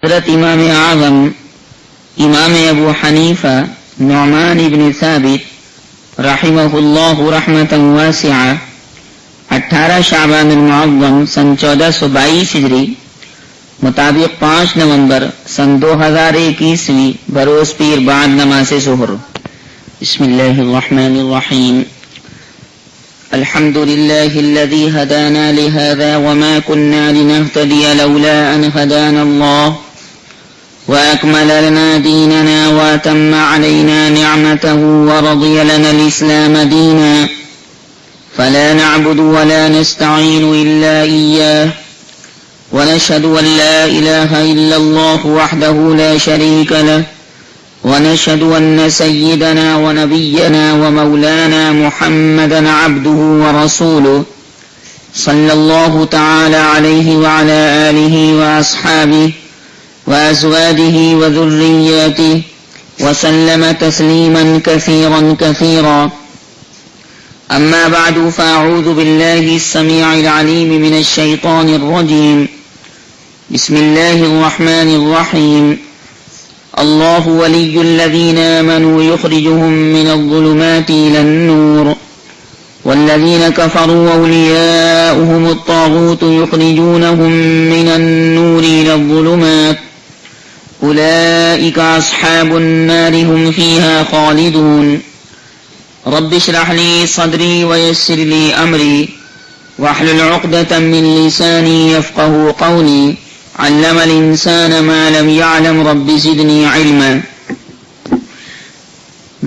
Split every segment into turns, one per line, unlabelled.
حضرت امام اعظم امام ابو حنیفہ نعمان ابن ثابت رحمہ اللہ رحمتا واسعہ 18 شعبان المعظم سن 1422 ہجری مطابق 5 نومبر سن 2021 بروز پیر بعد نماز ظہر. بسم اللہ الرحمن الرحیم. الحمد لله الذي هدانا لهذا وما كنا لنهتدي لولا أن هدانا الله وأكمل لنا ديننا وأتم علينا نعمته ورضي لنا الإسلام دينا فلا نعبد ولا نستعين إلا إياه ونشهد أن لا إله إلا الله وحده لا شريك له ونشهد أن سيدنا ونبينا ومولانا محمدا عبده ورسوله صلى الله تعالى عليه وعلى آله وأصحابه وأزواجه وذرياته وسلم تسليما كثيرا كثيرا. أما بعد فأعوذ بالله السميع العليم من الشيطان الرجيم. بسم الله الرحمن الرحيم. الله ولي الذين آمنوا يخرجهم من الظلمات إلى النور والذين كفروا أولياؤهم الطاغوت يخرجونهم من النور إلى الظلمات أولئك أصحاب النار هم فيها خالدون. رب اشرح لي صدري ويسر لي أمري واحلل عقدة من لساني يفقه قولي. علم الانسان ما لم يعلم رب زدنی علما.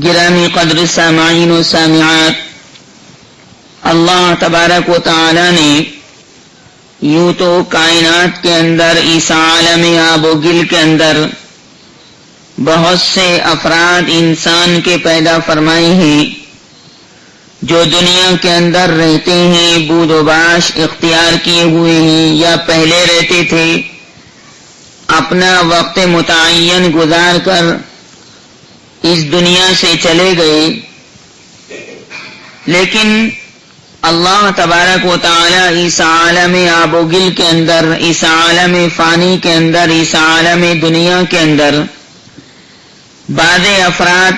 گرامی قدر سامعین و سامعات، اللہ تبارک و تعالی نے یوں تو کائنات کے اندر اس عالم آب و گل کے اندر بہت سے افراد انسان کے پیدا فرمائے ہیں جو دنیا کے اندر رہتے ہیں، بود و باش اختیار کیے ہوئے ہیں یا پہلے رہتے تھے، اپنا وقت متعین گزار کر اس دنیا سے چلے گئے. لیکن اللہ تبارک و تعالی اس عالم آب و گل کے اندر، اس عالم فانی کے اندر، اس عالم دنیا کے اندر بعض افراد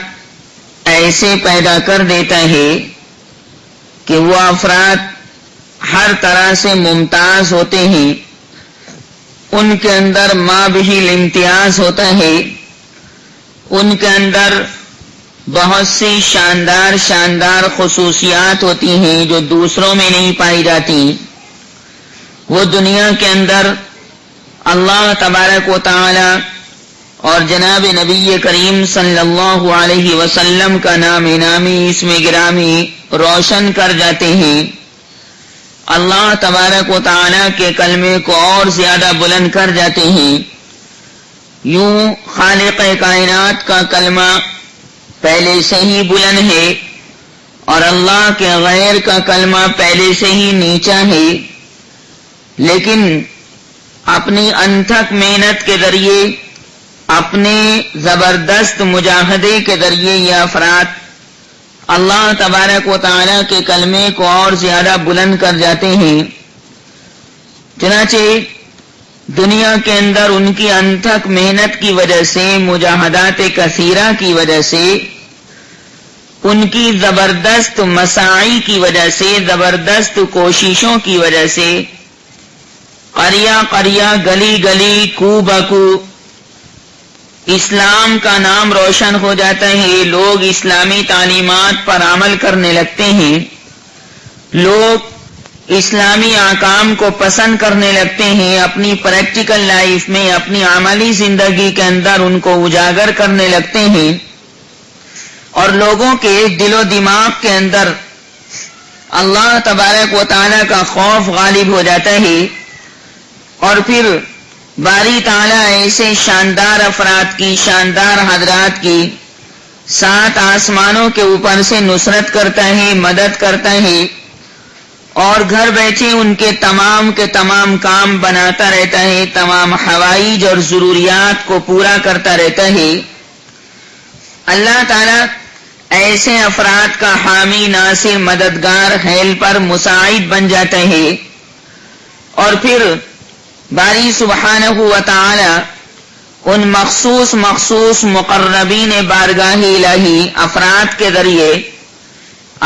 ایسے پیدا کر دیتا ہے کہ وہ افراد ہر طرح سے ممتاز ہوتے ہیں، ان کے اندر ما بھی الامتیاز ہوتا ہے، ان کے اندر بہت سی شاندار خصوصیات ہوتی ہیں جو دوسروں میں نہیں پائی جاتی. وہ دنیا کے اندر اللہ تبارک و تعالی اور جناب نبی کریم صلی اللہ علیہ وسلم کا نام نامی اسم گرامی روشن کر جاتے ہیں. اللہ تبارک و تعالی کے کلمے کو اور زیادہ بلند کر جاتے ہیں. یوں خالق کائنات کا کلمہ پہلے سے ہی بلند ہے اور اللہ کے غیر کا کلمہ پہلے سے ہی نیچا ہے، لیکن اپنی انتھک محنت کے ذریعے، اپنے زبردست مجاہدے کے ذریعے یہ افراد اللہ تبارک و تعالی کے کلمے کو اور زیادہ بلند کر جاتے ہیں. چنانچہ دنیا کے اندر ان کی انتھک محنت کی وجہ سے، مجاہدات کثیرہ کی وجہ سے، ان کی زبردست مساعی کی وجہ سے، زبردست کوششوں کی وجہ سے قریہ گلی گلی کو بکو اسلام کا نام روشن ہو جاتا ہے. لوگ اسلامی تعلیمات پر عمل کرنے لگتے ہیں، لوگ اسلامی احکام کو پسند کرنے لگتے ہیں، اپنی پریکٹیکل لائف میں، اپنی عملی زندگی کے اندر ان کو اجاگر کرنے لگتے ہیں، اور لوگوں کے دل و دماغ کے اندر اللہ تبارک و تعالی کا خوف غالب ہو جاتا ہے. اور پھر باری تعالیٰ ایسے شاندار افراد کی، شاندار حضرات کی 7 آسمانوں کے اوپر سے نصرت کرتا ہے، مدد کرتا ہے، اور گھر بیٹھے ان کے تمام کام بناتا رہتا ہے، تمام حوائج اور ضروریات کو پورا کرتا رہتا ہے. اللہ تعالیٰ ایسے افراد کا حامی، ناصر، مددگار، ہیلپر، مساعد بن جاتا ہے. اور پھر باری سبحانہ و تعالی ان مخصوص مقربین بارگاہ الہی افراد کے ذریعے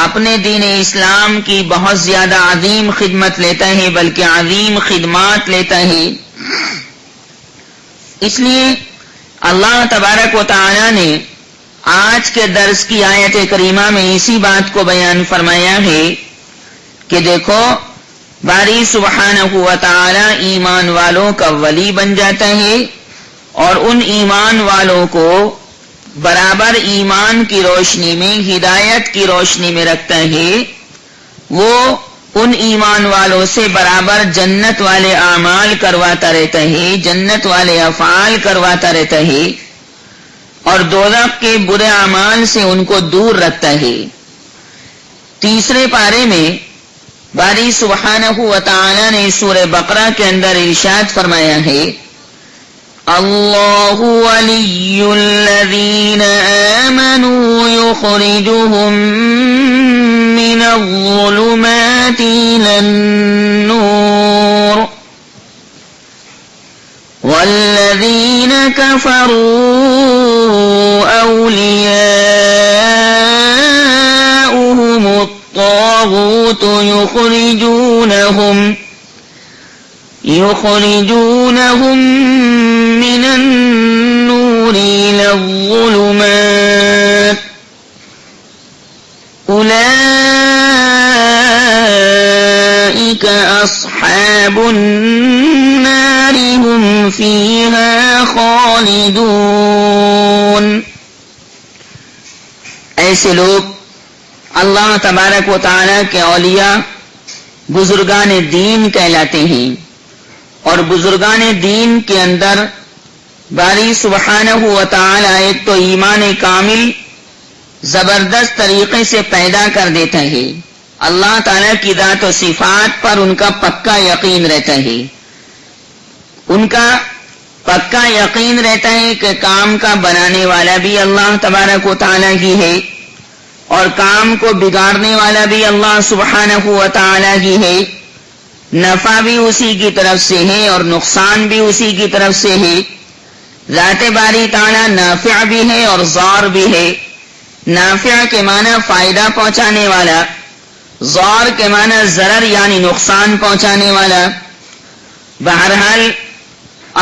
اپنے دین اسلام کی بہت زیادہ عظیم خدمت لیتا ہے، بلکہ عظیم خدمات لیتا ہے۔ اس لیے اللہ تبارک و تعالی نے آج کے درس کی آیت کریمہ میں اسی بات کو بیان فرمایا ہے کہ دیکھو باری سبحانہ و تعالی ایمان والوں کا ولی بن جاتا ہے اور ان ایمان والوں کو برابر ایمان کی روشنی میں، ہدایت کی روشنی میں رکھتا ہے۔ وہ ان ایمان والوں سے برابر جنت والے اعمال کرواتا رہتا ہے، جنت والے افعال کرواتا رہتا ہے، اور دوزخ کے برے اعمال سے ان کو دور رکھتا ہے۔ تیسرے پارے میں باری سبحانہ و تعالی نے سورہ بقرہ کے اندر ارشاد فرمایا ہے، اللہ ولی الذین آمنوا یخرجهم من الظلمات إلى النور والذین کفروا اولیاؤهم الطاغوت يخرجونهم من النور إلى الظلمات أولئك أصحاب النار هم فيها خالدون۔ ایسے لوگ اللہ تبارک و تعالی کے اولیاء بزرگان دین کہلاتے ہیں، اور بزرگان دین کے اندر باری سبحانہ و تعالی ایک تو ایمان کامل زبردست طریقے سے پیدا کر دیتا ہے، اللہ تعالی کی ذات و صفات پر ان کا پکا یقین رہتا ہے، ان کا پکا یقین رہتا ہے کہ کام کا بنانے والا بھی اللہ تبارک و تعالی ہی ہے، اور کام کو بگاڑنے والا بھی اللہ سبحانہ و تعالی ہی ہے، نفع بھی اسی کی طرف سے ہے اور نقصان بھی اسی کی طرف سے ہے۔ ذات باری تعالی نافع بھی ہے اور ضار بھی ہے۔ نافع کے معنی فائدہ پہنچانے والا، ضار کے معنی ضرر یعنی نقصان پہنچانے والا۔ بہرحال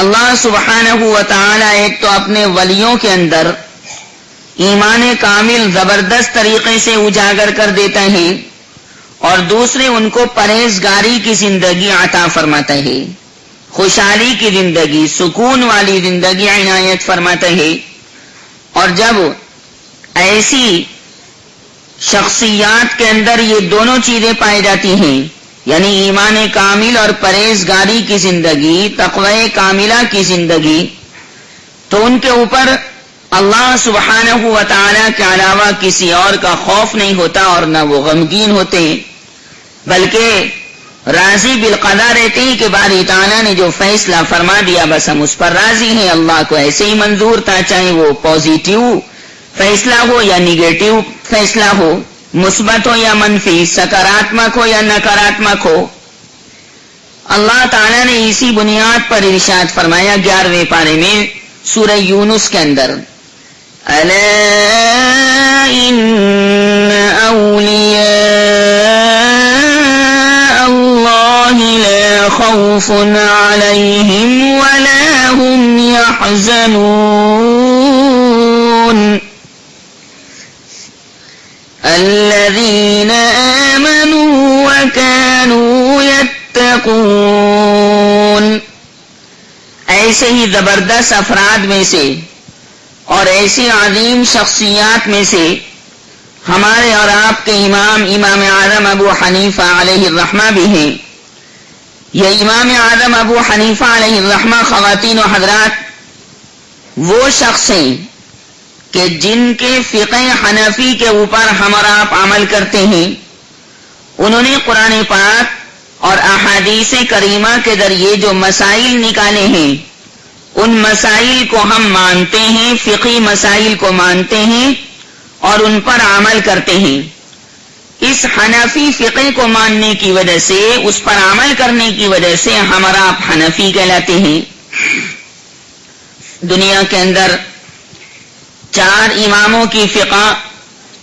اللہ سبحانہ و تعالی ایک تو اپنے ولیوں کے اندر ایمان کامل زبردست طریقے سے اجاگر کر دیتا ہے، اور دوسرے ان کو پرہیزگاری کی زندگی عطا فرماتا ہے، خوشحالی کی زندگی، سکون والی زندگی عنایت فرماتا ہے۔ اور جب ایسی شخصیات کے اندر یہ دونوں چیزیں پائی جاتی ہیں، یعنی ایمان کامل اور پرہیزگاری کی زندگی، تقوی کاملہ کی زندگی، تو ان کے اوپر اللہ سبحانہ و تعالی کے علاوہ کسی اور کا خوف نہیں ہوتا اور نہ وہ غمگین ہوتے ہیں، بلکہ راضی بالقضا رہتے ہیں کہ باری تعالیٰ نے جو فیصلہ فرما دیا بس ہم اس پر راضی ہیں، اللہ کو ایسے ہی منظور تھا، چاہے وہ پازیٹیو فیصلہ ہو یا نیگیٹو فیصلہ ہو، مثبت ہو یا منفی، سکاراتمک ہو یا نکاراتمک ہو۔ اللہ تعالیٰ نے اسی بنیاد پر ارشاد فرمایا 11ویں پارے میں سورہ یونس کے اندر، الا ان اولیاء اللہ لا خوف علیہم ولا هم يحزنون الذین آمنوا وكانوا يتقون۔ ایسے ہی زبردست افراد میں سے اور ایسی عظیم شخصیات میں سے ہمارے اور آپ کے امام اعظم ابو حنیفہ علیہ الرحمہ بھی ہیں۔ یہ امام اعظم ابو حنیفہ علیہ الرحمہ خواتین و حضرات وہ شخص ہیں کہ جن کے فقہ حنفی کے اوپر ہم اور آپ عمل کرتے ہیں، انہوں نے قرآن پاک اور احادیث کریمہ کے ذریعے جو مسائل نکالے ہیں ان مسائل کو ہم مانتے ہیں، فقہی مسائل کو مانتے ہیں اور ان پر عمل کرتے ہیں۔ اس حنفی فقہ کو ماننے کی وجہ سے، اس پر عمل کرنے کی وجہ سے ہم اور آپ حنفی کہلاتے ہیں۔ دنیا کے اندر 4 اماموں کی فقہ،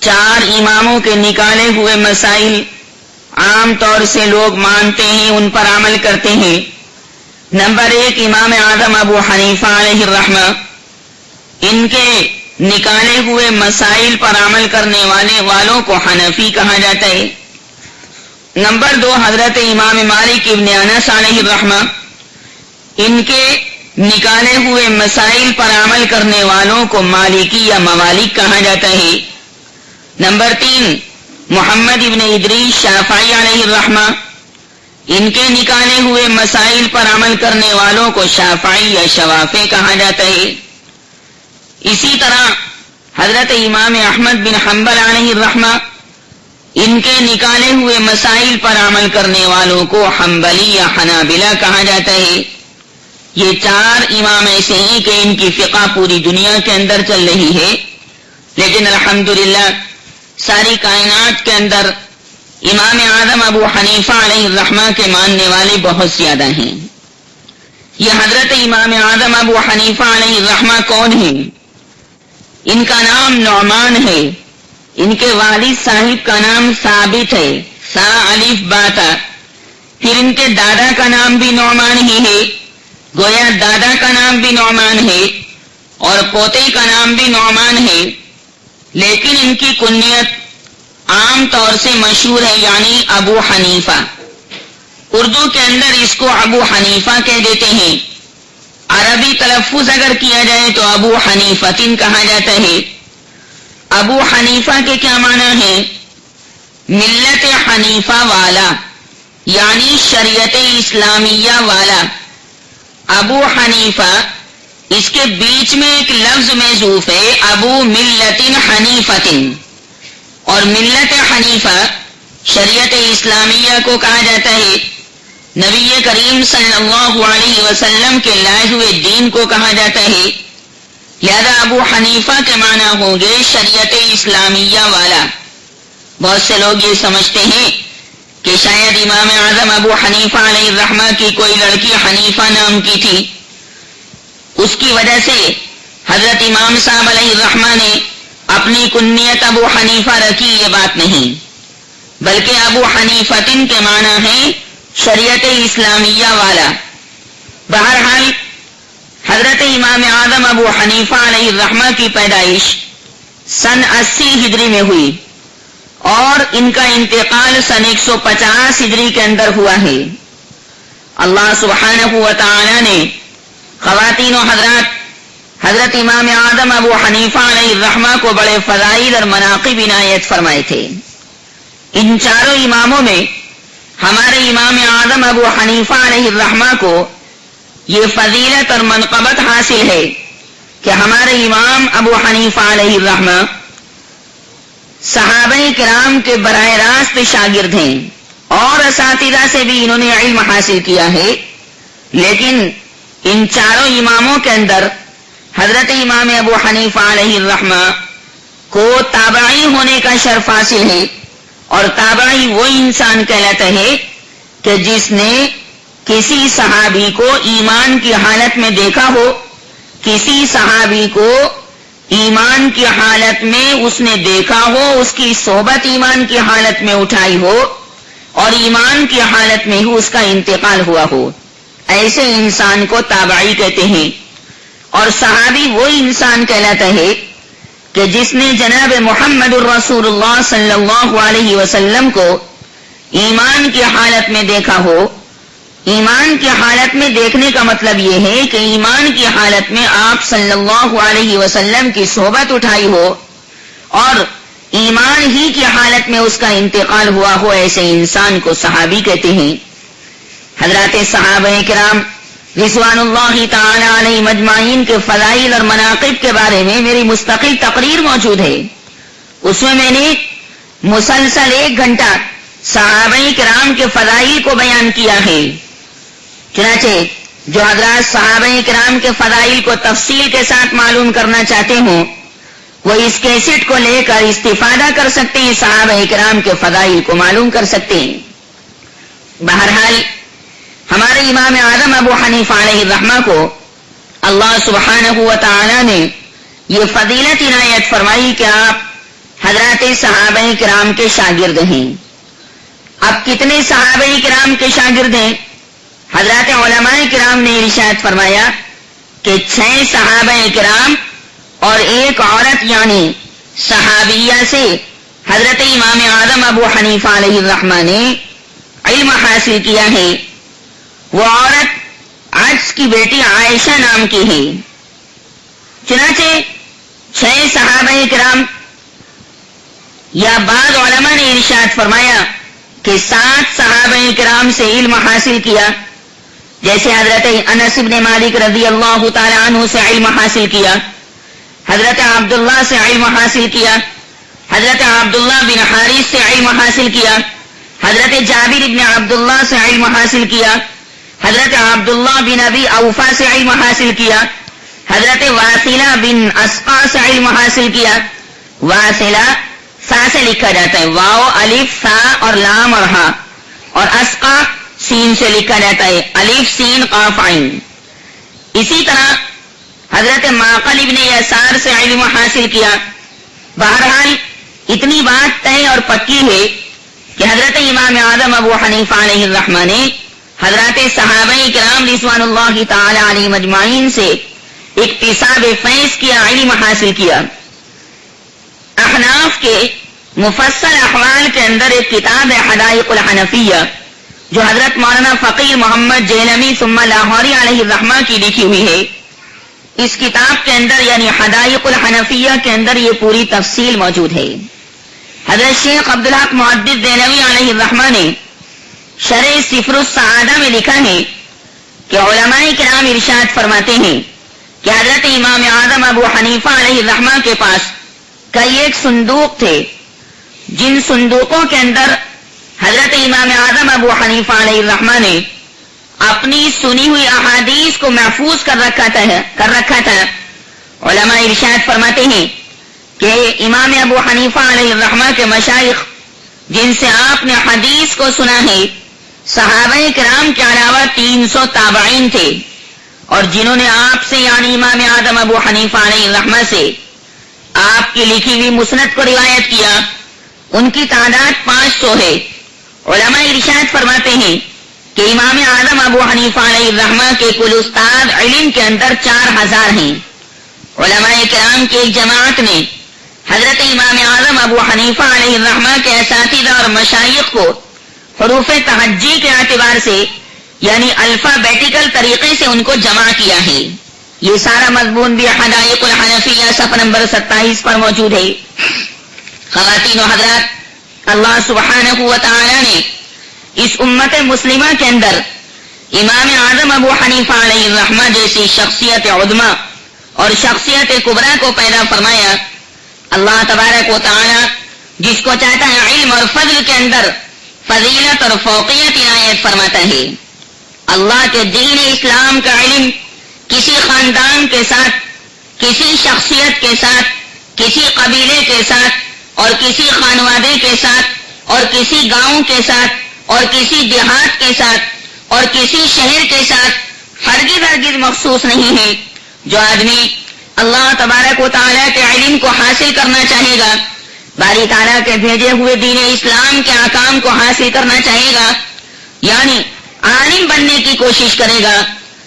4 اماموں کے نکالے ہوئے مسائل عام طور سے لوگ مانتے ہیں، ان پر عمل کرتے ہیں۔ نمبر 1 امام اعظم ابو حنیفہ علیہ الرحمہ، ان کے نکالے ہوئے مسائل پر عمل کرنے والوں کو حنفی کہا جاتا ہے۔ نمبر 2 حضرت امام مالک ابن انس علیہ الرحمہ، ان کے نکالے ہوئے مسائل پر عمل کرنے والوں کو مالکی یا موالک کہا جاتا ہے۔ نمبر 3 محمد ابن ادریس شافعی علیہ الرحمہ، ان کے نکالے ہوئے مسائل پر عمل کرنے والوں کو شافعی یا شوافع کہا جاتا ہے۔ اسی طرح حضرت امام احمد بن حنبل علیہ الرحمہ، ان کے نکالے ہوئے مسائل پر عمل کرنے والوں کو حنبلی یا حنابلہ کہا جاتا ہے۔ یہ 4 امام ایسے ہیں کہ ان کی فقہ پوری دنیا کے اندر چل رہی ہے، لیکن الحمدللہ ساری کائنات کے اندر امام اعظم ابو حنیفہ علیہ الرحمہ کے ماننے والے بہت زیادہ ہیں۔ یہ حضرت امام اعظم ابو حنیفہ علیہ الرحمہ کون ہیں؟ ان کا نام نعمان ہے، ان کے والد صاحب کا نام ثابت ہے، سا الف با تا، پھر ان کے دادا کا نام بھی نعمان ہی ہے، گویا دادا کا نام بھی نعمان ہے اور پوتے کا نام بھی نعمان ہے، لیکن ان کی کنیت عام طور سے مشہور ہے، یعنی ابو حنیفہ۔ اردو کے اندر اس کو ابو حنیفہ کہہ دیتے ہیں، عربی تلفظ اگر کیا جائے تو ابو حنیفتن کہا جاتا ہے۔ ابو حنیفہ کے کیا معنی ہے؟ ملت حنیفہ والا، یعنی شریعت اسلامیہ والا۔ ابو حنیفہ، اس کے بیچ میں ایک لفظ محذوف ہے، ابو ملت حنیفتن، اور ملت حنیفہ شریعت اسلامیہ کو کہا جاتا ہے۔ نبی کریم صلی اللہ علیہ وسلم کے لائے ہوئے دین کو کہا جاتا ہے، لہذا ابو حنیفہ کے معنی ہوں گے شریعت اسلامیہ والا۔ بہت سے لوگ یہ سمجھتے ہیں کہ شاید امام اعظم ابو حنیفہ علیہ الرحمہ کی کوئی لڑکی حنیفہ نام کی تھی، اس کی وجہ سے حضرت امام صاحب علیہ الرحمہ نے اپنی کنیت ابو حنیفہ رکھی، یہ بات نہیں، بلکہ ابو حنیفتن کے معنی ہے شریعت اسلامیہ والا۔ بہرحال حضرت امام اعظم ابو حنیفہ علیہ الرحمہ کی پیدائش سن 80 ہجری میں ہوئی اور ان کا انتقال سن 150 ہجری کے اندر ہوا ہے۔ اللہ سبحانہ و تعالی نے خواتین و حضرات حضرت امام اعظم ابو حنیفہ علیہ الرحمہ کو بڑے فضائل اور مناقب عنایت فرمائے تھے۔ ان 4 اماموں میں ہمارے امام اعظم ابو حنیفہ علیہ الرحمہ کو یہ فضیلت اور منقبت حاصل ہے کہ ہمارے امام ابو حنیفہ علیہ الرحمہ صحابہ کرام کے براہ راست شاگرد ہیں اور اساتذہ سے بھی انہوں نے علم حاصل کیا ہے، لیکن ان 4 اماموں کے اندر حضرت امام ابو حنیفہ علیہ الرحمہ کو تابعی ہونے کا شرف حاصل ہے، اور تابعی وہ انسان کہلاتا ہے کہ جس نے کسی صحابی کو ایمان کی حالت میں دیکھا ہو، کسی صحابی کو ایمان کی حالت میں اس نے دیکھا ہو، اس کی صحبت ایمان کی حالت میں اٹھائی ہو اور ایمان کی حالت میں ہی اس کا انتقال ہوا ہو، ایسے انسان کو تابعی کہتے ہیں۔ اور صحابی وہ انسان کہلاتا ہے کہ جس نے جناب محمد الرسول اللہ صلی اللہ علیہ وسلم کو ایمان کی حالت میں دیکھا ہو۔ ایمان کی حالت میں دیکھنے کا مطلب یہ ہے کہ ایمان کی حالت میں آپ صلی اللہ علیہ وسلم کی صحبت اٹھائی ہو اور ایمان ہی کی حالت میں اس کا انتقال ہوا ہو، ایسے انسان کو صحابی کہتے ہیں۔ حضرات صحابہ کرام رضوان اللہ تعالی علیہ مجمعین کے فضائل اور مناقب کے بارے میں میری مستقل تقریر موجود ہے، اس میں میں نے مسلسل 1 گھنٹہ صحابہ کرام کے فضائل کو بیان کیا ہے۔ چنانچہ جو حضرات صحابہ کرام کے فضائل کو تفصیل کے ساتھ معلوم کرنا چاہتے ہوں وہ اس کیسٹ کو لے کر استفادہ کر سکتے ہیں، صحابہ کرام کے فضائل کو معلوم کر سکتے ہیں۔ بہرحال ہمارے امام اعظم ابو حنیفہ علیہ الرحمہ کو اللہ سبحانہ و تعالی نے یہ فضیلت عنایت فرمائی کہ آپ حضرات صحابہ کرام کے شاگرد ہیں. اب کتنے صحابہ کرام کے شاگرد ہیں؟ حضرات علماء کرام نے ارشاد فرمایا کہ 6 صحابہ کرام اور ایک عورت یعنی صحابیہ سے حضرت امام اعظم ابو حنیفہ علیہ الرحمہ نے علم حاصل کیا ہے. وہ عورت عجز کی بیٹی عائشہ نام کی ہے. چنانچہ 6 صحابہ کرام یا بعض علماء نے ارشاد فرمایا کہ 7 صحابہ کرام سے علم حاصل کیا، جیسے حضرت انس بن مالک رضی اللہ تعالی عنہ سے علم حاصل کیا، حضرت عبداللہ سے علم حاصل کیا، حضرت عبداللہ بن حارث سے علم حاصل کیا، حضرت جابر بن عبداللہ سے علم حاصل کیا، حضرت عبداللہ بن ابی اوفا سے علم حاصل کیا، حضرت واصلہ بن اسقا سے علم حاصل کیا. واصلہ سا سے لکھا جاتا ہے، واو الف سا اور لام اور ہا، اور اسقا سین سے لکھا جاتا ہے، الف سین قاف عین. اسی طرح حضرت معقل ابن یسار سے علم حاصل کیا. بہرحال اتنی بات طے اور پکی ہے کہ حضرت امام اعظم ابو حنیفہ علیہ الرحمہ نے حضرات صحابہ کرام رضوان اللہ تعالی علیہم اجمعین سے اکتساب فیض کیا، علم حاصل کیا. احناف کے مفصل احوال کے اندر ایک کتاب ہے حدائق الحنفیہ، جو حضرت مولانا فقیر محمد جیلمی ثم لاہوری علیہ الرحمہ کی لکھی ہوئی ہے. اس کتاب کے اندر یعنی حدائق الحنفیہ کے اندر یہ پوری تفصیل موجود ہے. حضرت شیخ عبدالحق محدث دہلوی علیہ الرحمہ نے شرح سفر السعادہ میں لکھا ہے کہ علماء کرام ارشاد فرماتے ہیں کہ حضرت امام اعظم ابو حنیفہ علیہ الرحمہ کے پاس کئی ایک صندوق تھے، جن صندوقوں کے اندر حضرت امام اعظم ابو حنیفہ علیہ الرحمہ نے اپنی سنی ہوئی احادیث کو محفوظ کر رکھا تھا. علماء ارشاد فرماتے ہیں کہ امام ابو حنیفہ علیہ الرحمہ کے مشائخ جن سے آپ نے حدیث کو سنا ہے، صحابہ کرام کے علاوہ 300 تابعین تھے، اور جنہوں نے آپ سے یعنی امام اعظم ابو حنیفہ علیہ الرحمہ سے آپ کی لکھی ہوئی مسند کو روایت کیا، ان کی تعداد 500 ہے. علماء ارشاد فرماتے ہیں کہ امام اعظم ابو حنیفہ علیہ الرحمہ کے کل استاد علم کے اندر 4000 ہیں. علماء کرام کی ایک جماعت نے حضرت امام اعظم ابو حنیفہ علیہ الرحمہ کے اساتذہ اور مشائخ کو حروف تہجی کے اعتبار سے یعنی الفابیٹیکل طریقے سے ان کو جمع کیا ہے. یہ سارا مضمون بھی حدائق الحنفیہ صفحہ نمبر 27 پر موجود ہے. خواتین و حضرات، اللہ سبحانہ و تعالی نے اس امت مسلمہ کے اندر امام اعظم ابو حنیفہ علیہ الرحمہ جیسی شخصیت عظمی اور شخصیت کبریٰ کو پیدا فرمایا. اللہ تبارک و تعالی جس کو چاہتا ہے علم اور فضل کے اندر فضیلت اور فوقیت عنایت فرماتا ہے. اللہ کے دین اسلام کا علم کسی خاندان کے ساتھ، کسی شخصیت کے ساتھ، کسی قبیلے کے ساتھ اور کسی خانوادے کے ساتھ اور کسی گاؤں کے ساتھ اور کسی دیہات کے ساتھ اور کسی شہر کے ساتھ ہرگز مخصوص نہیں ہے. جو آدمی اللہ تبارک و تعالیٰ کے علم کو حاصل کرنا چاہے گا، باری تعالیٰ کے بھیجے ہوئے دین اسلام کے احکام کو حاصل کرنا چاہے گا، یعنی عالم بننے کی کوشش کرے گا،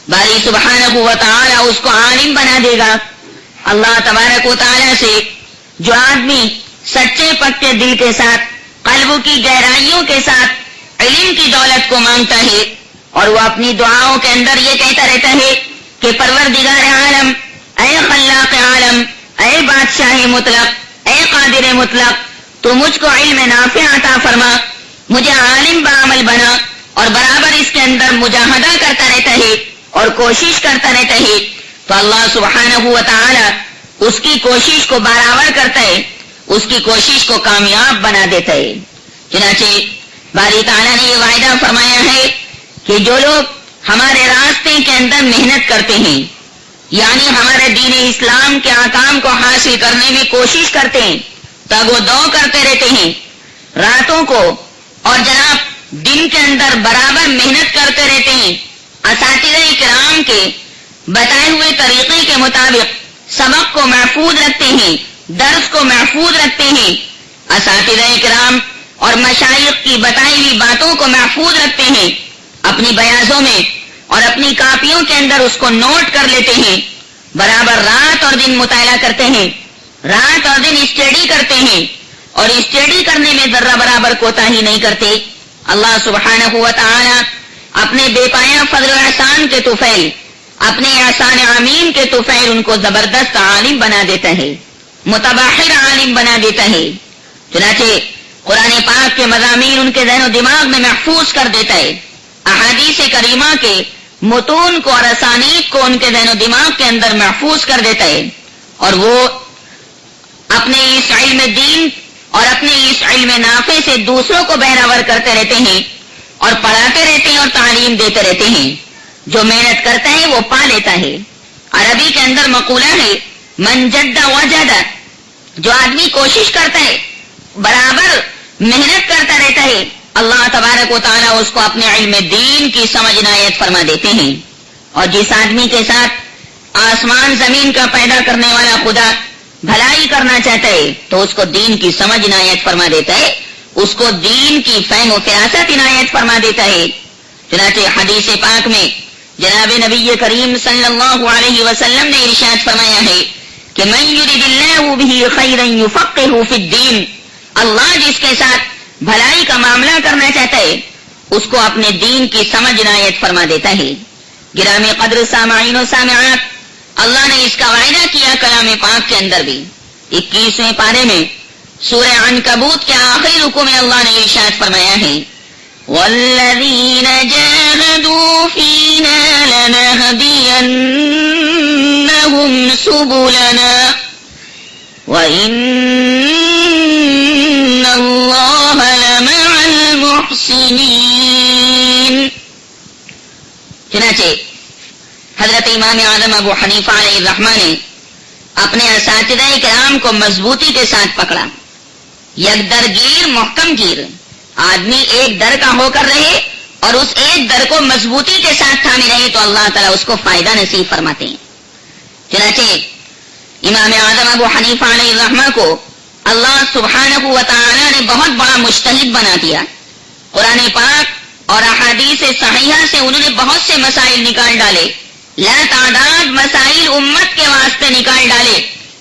باری سبحانہ و تعالیٰ اس کو عالم بنا دے گا. اللہ تبارک و تعالیٰ سے جو آدمی سچے پکے دل کے ساتھ، قلب کی گہرائیوں کے ساتھ علم کی دولت کو مانگتا ہے اور وہ اپنی دعاؤں کے اندر یہ کہتا رہتا ہے کہ پروردگار عالم، اے خلاق عالم، اے بادشاہ مطلق، اے قادر مطلق، تو مجھ کو علم نافع عطا فرما، مجھے عالم بعمل بنا، اور برابر اس کے اندر مجاہدہ کرتا رہتا ہے اور کوشش کرتا رہتا ہے، تو اللہ سبحانہ و تعالی اس کی کوشش کو برابر کرتا ہے، اس کی کوشش کو کامیاب بنا دیتا ہے. چنانچہ باری تعالیٰ نے یہ وعدہ فرمایا ہے کہ جو لوگ ہمارے راستے کے اندر محنت کرتے ہیں، یعنی ہمارے دین اسلام کے احکام کو حاصل کرنے میں کوشش کرتے ہیں، تگ و دو کرتے رہتے ہیں راتوں کو، اور جناب دن کے اندر برابر محنت کرتے رہتے ہیں، اساتذہ کرام کے بتائے ہوئے طریقے کے مطابق سبق کو محفوظ رکھتے ہیں، درس کو محفوظ رکھتے ہیں، اساتذہ کرام اور مشائخ کی بتائی ہوئی باتوں کو محفوظ رکھتے ہیں، اپنی بیاضوں میں اور اپنی کاپیوں کے اندر اس کو نوٹ کر لیتے ہیں، برابر رات اور دن مطالعہ کرتے ہیں، رات اور دن اسٹڈی کرتے ہیں، اور اسٹڈی کرنے میں ذرہ برابر کوتاہی نہیں کرتے. اللہ سبحانہ و تعالی اپنے بے پایا فضل و احسان کے طفیل، اپنے احسان عمیم کے طفیل ان کو زبردست عالم بنا دیتا ہے، متبحر عالم بنا دیتا ہے. چنانچہ قرآن پاک کے مضامین ان کے ذہن و دماغ میں محفوظ کر دیتا ہے، احادیث کریمہ کے متون کو اور اسانید کو ان کے ذہن و دماغ کے اندر محفوظ کر دیتا ہے، اور وہ اپنے اس علم دین اور اپنے اس علم نافع سے دوسروں کو بہراور کرتے رہتے ہیں اور پڑھاتے رہتے ہیں اور تعلیم دیتے رہتے ہیں. جو محنت کرتا ہے وہ پا لیتا ہے. عربی کے اندر مقولہ ہے من جد وجد، جو آدمی کوشش کرتا ہے، برابر محنت کرتا رہتا ہے، اللہ تبارک و تعالیٰ اس کو اپنے علم دین کی سمجھ عنایت فرما دیتے ہیں. اور جس آدمی کے ساتھ آسمان زمین کا پیدا کرنے والا خدا بھلائی کرنا چاہتا ہے تو اس کو دین کی سمجھ عنایت فرما دیتا ہے، اس کو دین کی فہم و فراست عنایت فرما دیتا ہے. چنانچہ حدیث پاک میں جناب نبی کریم صلی اللہ علیہ وسلم نے ارشاد فرمایا ہے کہ من یرد اللہ بہ خیرا یفقہہ فی الدین، اللہ جس کے ساتھ بھلائی کا معاملہ کرنا چاہتا ہے اس کو اپنے دین کی سمجھ عنایت فرما دیتا ہے. گرامی قدر سامعین و سامعات، اللہ نے اس کا وعدہ کیا کلام پاک کے اندر بھی. 21ویں پارے میں سورہ عنکبوت کے آخری رکوع میں اللہ نے ارشاد فرمایا ہے وَالَّذِينَ جَاهَدُوا فِينَا لَنَهْدِيَنَّهُمْ سُبُلَنَا وَإِنَّ اللَّهَ لَمَعَ الْمُحْسِنِينَ. چنانچہ حضرت امام اعظم ابو حنیفہ علیہ الرحمہ نے اپنے اساتذہ کرام کو مضبوطی کے ساتھ پکڑا. یک در گیر محکم گیر، آدمی ایک در کا ہو کر رہے اور اس ایک در کو مضبوطی کے ساتھ تھامے رہے تو اللہ تعالیٰ اس کو فائدہ نصیب فرماتے ہیں. چنانچہ امام اعظم ابو حنیفہ علیہ الرحمہ کو اللہ سبحانہ و تعالی نے بہت بڑا مجتہد بنا دیا. قرآن پاک اور احادیث صحیحہ سے انہوں نے بہت سے مسائل نکال ڈالے، لا تعداد مسائل امت کے واسطے نکال ڈالے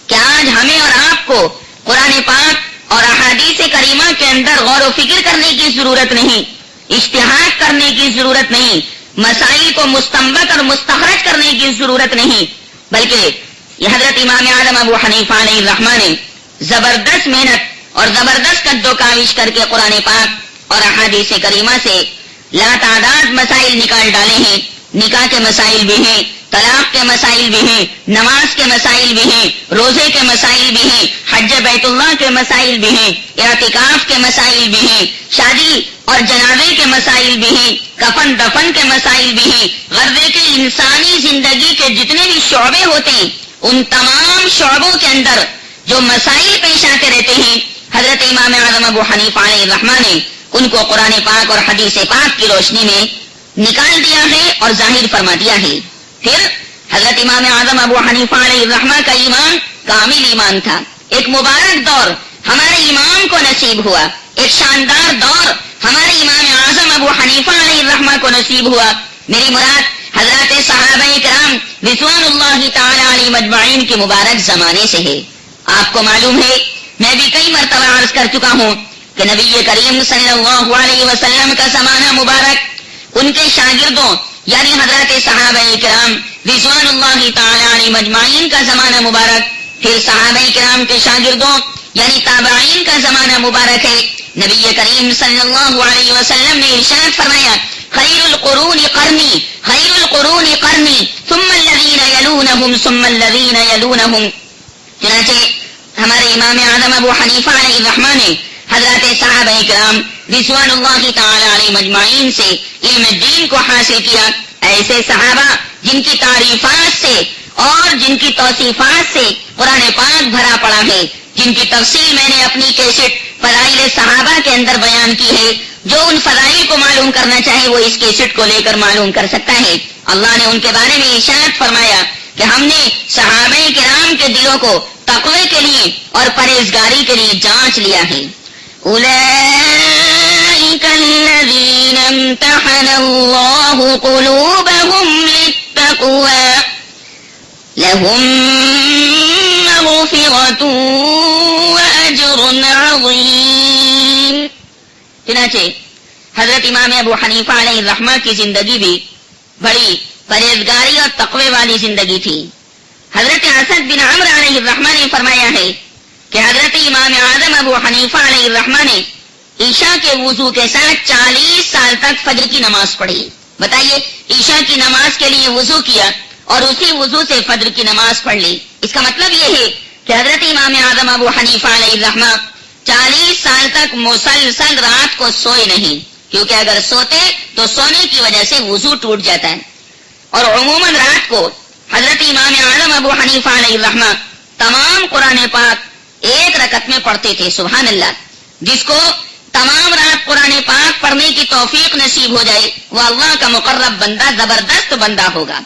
کہ آج ہمیں اور آپ کو قرآن پاک اور احادیث کریمہ کے اندر غور و فکر کرنے کی ضرورت نہیں، اجتہاد کرنے کی ضرورت نہیں، مسائل کو مستنبط اور مستخرج کرنے کی ضرورت نہیں، بلکہ یہ حضرت امام اعظم ابو حنیفہ علیہ الرحمہ نے زبردست محنت اور زبردست قد و کاوش کر کے قرآن پاک اور احادیث کریمہ سے لا تعداد مسائل نکال ڈالے ہیں. نکاح کے مسائل بھی ہیں، طلاق کے مسائل بھی ہیں، نماز کے مسائل بھی ہیں، روزے کے مسائل بھی ہیں، حج بیت اللہ کے مسائل بھی ہیں، اعتکاف کے مسائل بھی ہیں، شادی اور جنازے کے مسائل بھی ہیں، کفن دفن کے مسائل بھی ہیں. غرضے کے انسانی زندگی کے جتنے بھی شعبے ہوتے ہیں ان تمام شعبوں کے اندر جو مسائل پیش آتے رہتے ہیں حضرت امام اعظم ابو حنیفہ علیہ الرحمہ نے ان کو قرآن پاک اور حدیث پاک کی روشنی میں نکال دیا ہے اور ظاہر فرما دیا ہے. پھر حضرت امام اعظم ابو حنیفہ علیہ الرحمہ کا ایمان کامل ایمان تھا. ایک مبارک دور ہمارے امام کو نصیب ہوا، ایک شاندار دور ہمارے امام اعظم ابو حنیفہ علیہ الرحمہ کو نصیب ہوا. میری مراد حضرات صحابہ کرام رضوان اللہ تعالی علیہم اجمعین کے مبارک زمانے سے ہے. آپ کو معلوم ہے، میں بھی کئی مرتبہ عرض کر چکا ہوں کہ نبی کریم صلی اللہ علیہ وسلم کا زمانہ مبارک ان کے شاگردوں یعنی حضرات صحابہ کرام رضوان اللہ تعالی علیہم اجمعین کا زمانہ مبارک، پھر صحابہ کرام کے شاگردوں یعنی تابعین کا زمانہ مبارک ہے. نبی کریم صلی اللہ علیہ وسلم نے ارشاد فرمایا خیر القرون قرنی، خیر القرون قرنی ثم الذین یلونہم ثم الذین یلونہم. چنانچہ ہمارے امام اعظم ابو حنیفہ علیہ الرحمہ نے حضرات صحابہ کرام رضوان اللہ تعالی علیہم اجمعین سے علم دین کو حاصل کیا. ایسے صحابہ جن کی تعریفات سے اور جن کی توصیفات سے قرآن پاک بھرا پڑا ہے،
جن کی تفصیل میں نے اپنی کیسٹ فضائل صحابہ کے اندر بیان کی ہے. جو ان فضائل کو معلوم کرنا چاہے وہ اس کیسٹ کو لے کر معلوم کر سکتا ہے. اللہ نے ان کے بارے میں ارشاد فرمایا کہ ہم نے صحابہ کرام کے دلوں کو تقوی کے لیے اور پرہیزگاری کے لیے جانچ لیا ہے. اولئک الذین امتحن اللہ قلوبهم للتقوی لهم مغفرۃ واجر عظیم. چنانچہ حضرت امام ابو حنیفہ علیہ الرحمہ کی زندگی بھی بڑی پرہیزگاری اور تقوی والی زندگی تھی. حضرت اسد بن عمرو علیہ الرحمہ نے فرمایا ہے کہ حضرت امام اعظم ابو حنیفہ علیہ الرحمہ نے عشاء کے وضو کے ساتھ 40 سال تک فجر کی نماز پڑھی. بتائیے، عشاء کی نماز کے لیے وضو کیا اور اسی وضو سے فجر کی نماز پڑھ لی. اس کا مطلب یہ ہے کہ حضرت امام اعظم ابو حنیفہ علیہ الرحمہ 40 سال تک مسلسل رات کو سوئے نہیں، کیونکہ اگر سوتے تو سونے کی وجہ سے وضو ٹوٹ جاتا ہے. اور عموماً رات کو حضرت امام اعظم ابو حنیفہ علیہ الرحمہ تمام قرآن پاک ایک رکعت میں پڑھتے تھے. سبحان اللہ. جس کو تمام رات قرآن پاک پڑھنے کی توفیق نصیب ہو جائے وہ اللہ کا مقرب بندہ، زبردست بندہ ہوگا.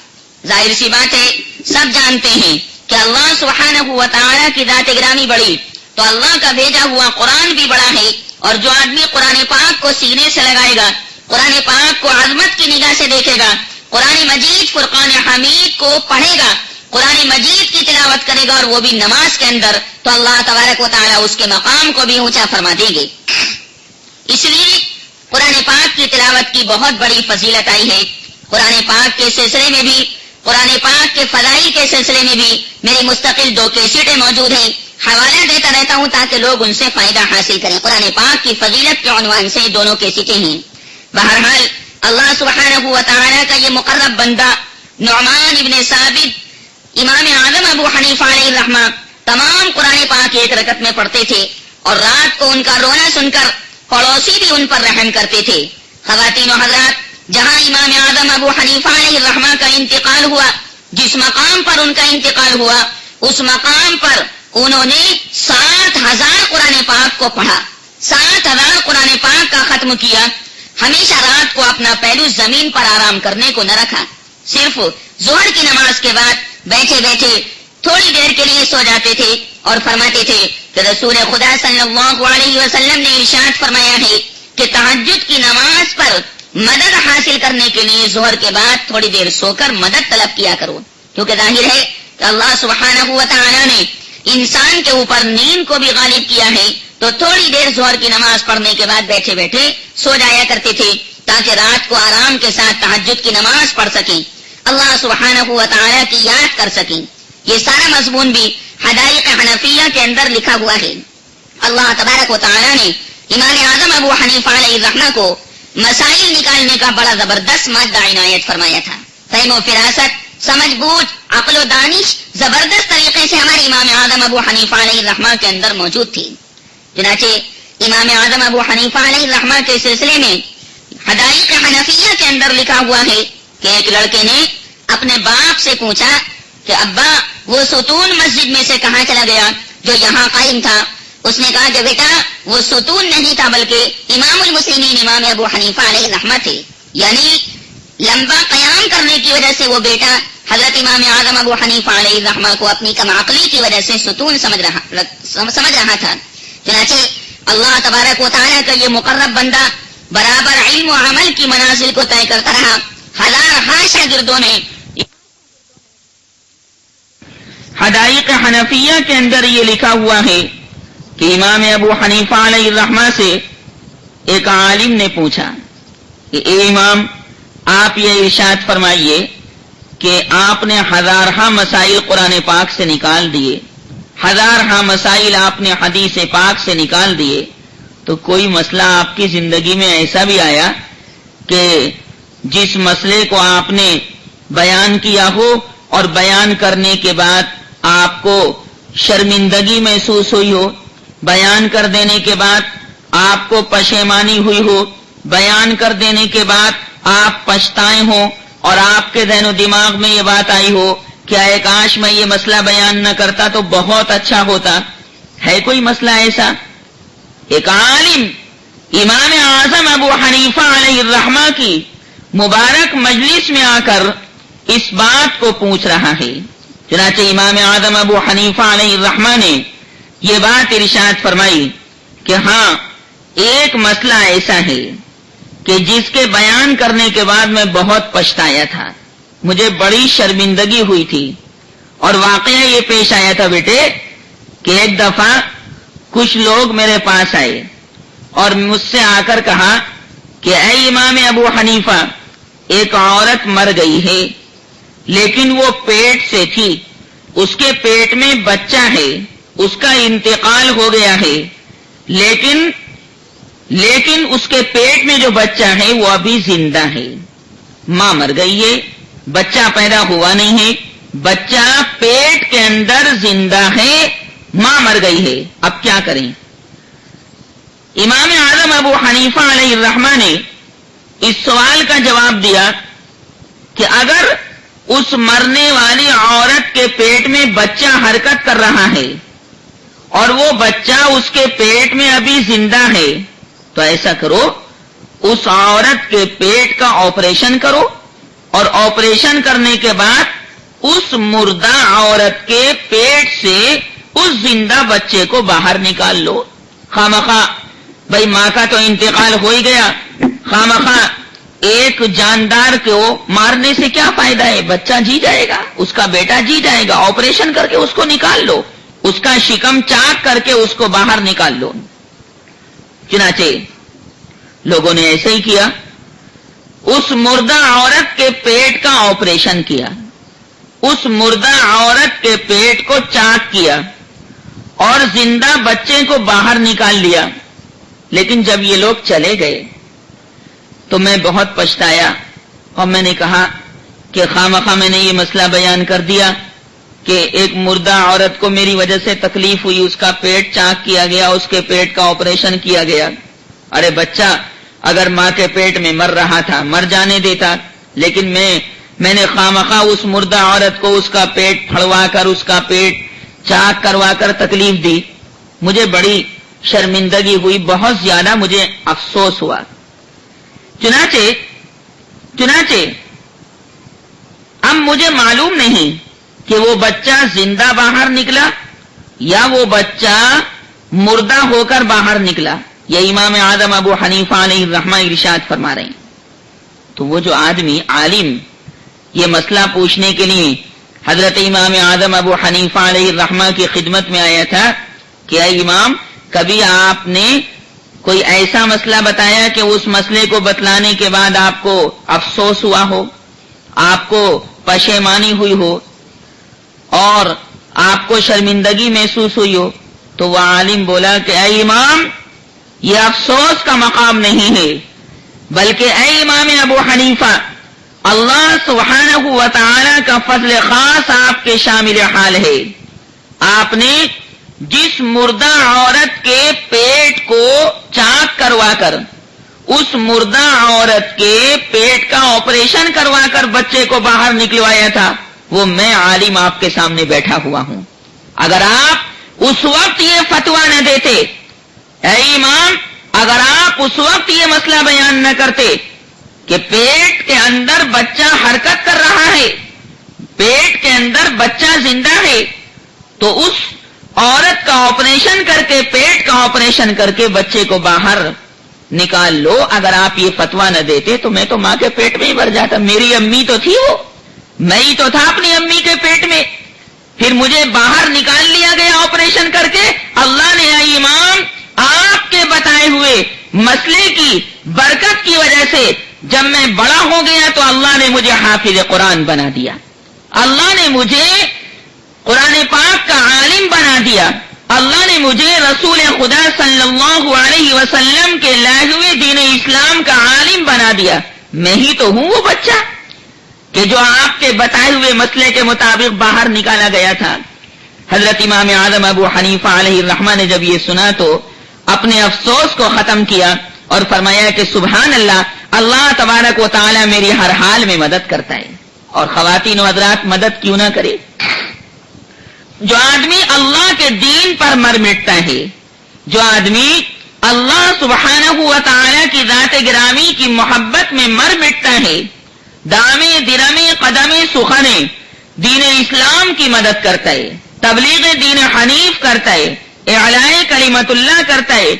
ظاہر سی بات ہے، سب جانتے ہیں کہ اللہ سبحانہ و تعالی کی ذات گرامی بڑی، تو اللہ کا بھیجا ہوا قرآن بھی بڑا ہے. اور جو آدمی قرآن پاک کو سینے سے لگائے گا، قرآن پاک کو عظمت کی نگاہ سے دیکھے گا، قرآن مجید فرقان حمید کو پڑھے گا، قرآن مجید کی تلاوت کرے گا اور وہ بھی نماز کے اندر، تو اللہ تبارک و تعالی اس کے مقام کو بھی اونچا فرما دیں گے. اس لیے قرآن پاک کی تلاوت کی بہت بڑی فضیلت آئی ہے. قرآن پاک کے سلسلے میں بھی، قرآن پاک کے فضائل کے سلسلے میں بھی میری مستقل 2 کیسٹیں موجود ہیں. حوالہ دیتا رہتا ہوں تاکہ لوگ ان سے فائدہ حاصل کریں. قرآن پاک کی فضیلت کے عنوان سے دونوں کیسٹیں ہیں. بہرحال اللہ سبحانہ و تعالی کا یہ مقرب بندہ نعمان ابن ثابت، امام اعظم ابو حنیفہ علیہ الرحمہ تمام قرآن پاک ایک رکعت میں پڑھتے تھے، اور رات کو ان کا رونا سن کر پڑوسی بھی ان پر رحم کرتے تھے. خواتین و حضرات، جہاں امام اعظم ابو حنیفہ علیہ الرحمہ کا انتقال ہوا، جس مقام پر ان کا انتقال ہوا، اس مقام پر انہوں نے 7,000 قرآن پاک کو پڑھا، 7,000 قرآن پاک کا ختم کیا. ہمیشہ رات کو اپنا پہلو زمین پر آرام کرنے کو نہ رکھا، صرف ظہر کی نماز کے بعد بیٹھے بیٹھے تھوڑی دیر کے لیے سو جاتے تھے. اور فرماتے تھے کہ رسول خدا صلی اللہ علیہ وسلم نے ارشاد فرمایا ہے کہ تہجد کی نماز پر مدد حاصل کرنے کے لیے ظہر کے بعد تھوڑی دیر سو کر مدد طلب کیا کرو، کیونکہ ظاہر ہے کہ اللہ سبحانہ و تعالی نے انسان کے اوپر نیند کو بھی غالب کیا ہے. تو تھوڑی دیر ظہر کی نماز پڑھنے کے بعد بیٹھے بیٹھے سو جایا کرتے تھے تاکہ رات کو آرام کے ساتھ تہجد کی نماز پڑھ سکیں، اللہ سبحانہ و تعالی کی یاد کر سکیں. یہ سارا مضمون بھی حدائق حنفیہ کے اندر لکھا ہوا ہے. اللہ تبارک و تعالی نے امام اعظم ابو حنیفہ علیہ الرحمہ کو مسائل نکالنے کا بڑا زبردست مادہ عنایت فرمایا تھا. فہم و فراست، سمجھ بوجھ، عقل و دانش زبردست طریقے سے ہمارے امام اعظم ابو حنیفہ علیہ الرحمہ کے اندر موجود تھی. چنانچہ امام اعظم ابو حنیفہ علیہ الرحمہ کے سلسلے میں حدائق حنفیہ کے اندر لکھا ہوا ہے کہ ایک لڑکے نے اپنے باپ سے پوچھا کہ ابا، وہ ستون مسجد میں سے کہاں چلا گیا جو یہاں قائم تھا؟ اس نے کہا کہ بیٹا، وہ ستون نہیں تھا بلکہ امام المسلمین امام ابو حنیفہ علیہ الرحمہ تھے. یعنی لمبا قیام کرنے کی وجہ سے وہ بیٹا حضرت امام اعظم ابو حنیفہ علیہ الرحمہ کو اپنی کم عقلی کی وجہ سے ستون سمجھ رہا تھا. چنانچہ اللہ تبارک و تعالیٰ کا یہ مقرب بندہ برابر علم و عمل کی منازل کو طے کرتا رہا. ہزار شاگردوں نے
حدائق حنفیہ کے اندر یہ لکھا ہوا ہے کہ امام ابو حنیفہ علیہ الرحمہ سے ایک عالم نے پوچھا کہ اے امام، آپ یہ ارشاد فرمائیے کہ آپ نے ہزارہا مسائل قرآن پاک سے نکال دیے، ہزارہا مسائل آپ نے حدیث پاک سے نکال دیے، تو کوئی مسئلہ آپ کی زندگی میں ایسا بھی آیا کہ جس مسئلے کو آپ نے بیان کیا ہو اور بیان کرنے کے بعد آپ کو شرمندگی محسوس ہوئی ہو، بیان کر دینے کے بعد آپ کو پشیمانی ہوئی ہو، بیان کر دینے کے بعد آپ پچھتائے ہوں اور آپ کے ذہن و دماغ میں یہ بات آئی ہو کہ اے کاش میں یہ مسئلہ بیان نہ کرتا تو بہت اچھا ہوتا؟ ہے کوئی مسئلہ ایسا؟ ایک عالم امام اعظم ابو حنیفہ علیہ الرحمہ کی مبارک مجلس میں آ کر اس بات کو پوچھ رہا ہے. چنانچہ امام اعظم ابو حنیفہ علیہ الرحمہ نے یہ بات ارشاد فرمائی کہ ہاں ایک مسئلہ ایسا ہے کہ جس کے بیان کرنے کے بعد میں بہت پچھتایا تھا، مجھے بڑی شرمندگی ہوئی تھی. اور واقعہ یہ پیش آیا تھا بیٹے کہ ایک دفعہ کچھ لوگ میرے پاس آئے اور مجھ سے آ کر کہا کہ اے امام ابو حنیفہ، ایک عورت مر گئی ہے لیکن وہ پیٹ سے تھی، اس کے پیٹ میں بچہ ہے، اس کا انتقال ہو گیا ہے، لیکن اس کے پیٹ میں جو بچہ ہے وہ ابھی زندہ ہے. ماں مر گئی ہے، بچہ پیدا ہوا نہیں ہے، بچہ پیٹ کے اندر زندہ ہے، ماں مر گئی ہے، اب کیا کریں؟ امام اعظم ابو حنیفہ علیہ الرحمہ نے اس سوال کا جواب دیا کہ اگر اس مرنے والی عورت کے پیٹ میں بچہ حرکت کر رہا ہے اور وہ بچہ اس کے پیٹ میں ابھی زندہ ہے تو ایسا کرو، اس عورت کے پیٹ کا آپریشن کرو اور آپریشن کرنے کے بعد اس مردہ عورت کے پیٹ سے اس زندہ بچے کو باہر نکال لو. خامخواہ بھائی ماں کا تو انتقال ہو ہی گیا، خامخواہ ایک جاندار کو مارنے سے کیا فائدہ ہے؟ بچہ جی جائے گا، اس کا بیٹا جی جائے گا، آپریشن کر کے اس کو نکال لو، اس کا شکم چاک کر کے اس کو باہر نکال لو. چنانچہ لوگوں نے ایسے ہی کیا، اس مردہ عورت کے پیٹ کا آپریشن کیا، اس مردہ عورت کے پیٹ کو چاک کیا اور زندہ بچے کو باہر نکال لیا. لیکن جب یہ لوگ چلے گئے تو میں بہت پچھتایا اور میں نے کہا کہ خامخواہ میں نے یہ مسئلہ بیان کر دیا کہ ایک مردہ عورت کو میری وجہ سے تکلیف ہوئی، اس کا پیٹ چاک کیا گیا، اس کے پیٹ کا آپریشن کیا گیا. ارے بچہ اگر ماں کے پیٹ میں مر رہا تھا مر جانے دیتا، لیکن میں نے خامخواہ اس مردہ عورت کو اس کا پیٹ پھڑوا کر اس کا پیٹ چاک کروا کر تکلیف دی. مجھے بڑی شرمندگی ہوئی، بہت زیادہ مجھے افسوس ہوا. چنانچہ اب مجھے معلوم نہیں کہ وہ بچہ زندہ باہر نکلا یا وہ بچہ مردہ ہو کر باہر نکلا. یہ امام اعظم ابو حنیفہ علیہ الرحمہ ارشاد فرما رہے ہیں. تو وہ جو آدمی عالم یہ مسئلہ پوچھنے کے لیے حضرت امام اعظم ابو حنیفہ علیہ الرحمہ کی خدمت میں آیا تھا کہ اے امام، کبھی آپ نے کوئی ایسا مسئلہ بتایا کہ اس مسئلے کو بتلانے کے بعد آپ کو افسوس ہوا ہو، آپ کو پشیمانی ہوئی ہو اور آپ کو شرمندگی محسوس ہوئی ہو؟ تو وہ عالم بولا کہ اے امام، یہ افسوس کا مقام نہیں ہے، بلکہ اے امام ابو حنیفہ، اللہ سبحانہ و تعالی کا فضل خاص آپ کے شامل حال ہے. آپ نے جس مردہ عورت کے پیٹ کو چاک کروا کر اس مردہ عورت کے پیٹ کا آپریشن کروا کر بچے کو باہر نکلوایا تھا، وہ میں عالم آپ کے سامنے بیٹھا ہوا ہوں. اگر آپ اس وقت یہ فتویٰ نہ دیتے، اے امام، اگر آپ اس وقت یہ مسئلہ بیان نہ کرتے کہ پیٹ کے اندر بچہ حرکت کر رہا ہے، پیٹ کے اندر بچہ زندہ ہے، تو اس عورت کا آپریشن کر کے پیٹ کا آپریشن کر کے بچے کو باہر نکال لو، اگر آپ یہ فتویٰ نہ دیتے تو میں تو ماں کے پیٹ میں ہی مر جاتا. میری امی تو تھی، وہ میں ہی تو تھا اپنی امی کے پیٹ میں، پھر مجھے باہر نکال لیا گیا آپریشن کر کے. اللہ نے اے امام آپ کے بتائے ہوئے مسئلے کی برکت کی وجہ سے جب میں بڑا ہو گیا تو اللہ نے مجھے حافظ قرآن بنا دیا، اللہ نے مجھے قرآن پاک کا عالم بنا دیا، اللہ نے مجھے رسول خدا صلی اللہ علیہ وسلم کے لائے ہوئے دین اسلام کا عالم بنا دیا. میں ہی تو ہوں وہ بچہ کہ جو آپ کے بتائے ہوئے مسئلے کے مطابق باہر نکالا گیا تھا. حضرت امام اعظم ابو حنیفہ علیہ الرحمہ نے جب یہ سنا تو اپنے افسوس کو ختم کیا اور فرمایا کہ سبحان اللہ، اللہ تبارک و تعالی میری ہر حال میں مدد کرتا ہے، اور خواتین و حضرات مدد کیوں نہ کرے. جو آدمی اللہ کے دین پر مر مٹتا ہے، جو آدمی اللہ سبحانہ و تعالی کی ذات گرامی کی محبت میں مر مٹتا ہے، دامے درمے قدمے سخنے دین اسلام کی مدد کرتا ہے، تبلیغ دین حنیف کرتا ہے، اعلاء کلمت اللہ کرتا ہے،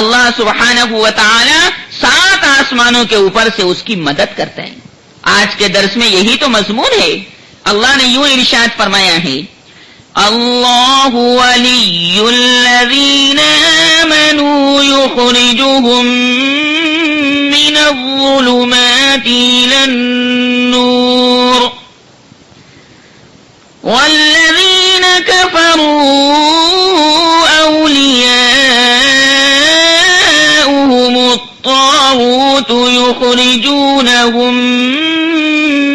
اللہ سبحانہ و تعالی 7 آسمانوں کے اوپر سے اس کی مدد کرتا ہے۔ آج کے درس میں یہی تو مضمون ہے۔ اللہ نے یوں ارشاد فرمایا ہے، اللہ ولی الذین آمنوا یخرجهم من الظلمات إلى النور والذین كفروا أولیاؤهم الطاغوت یخرجونهم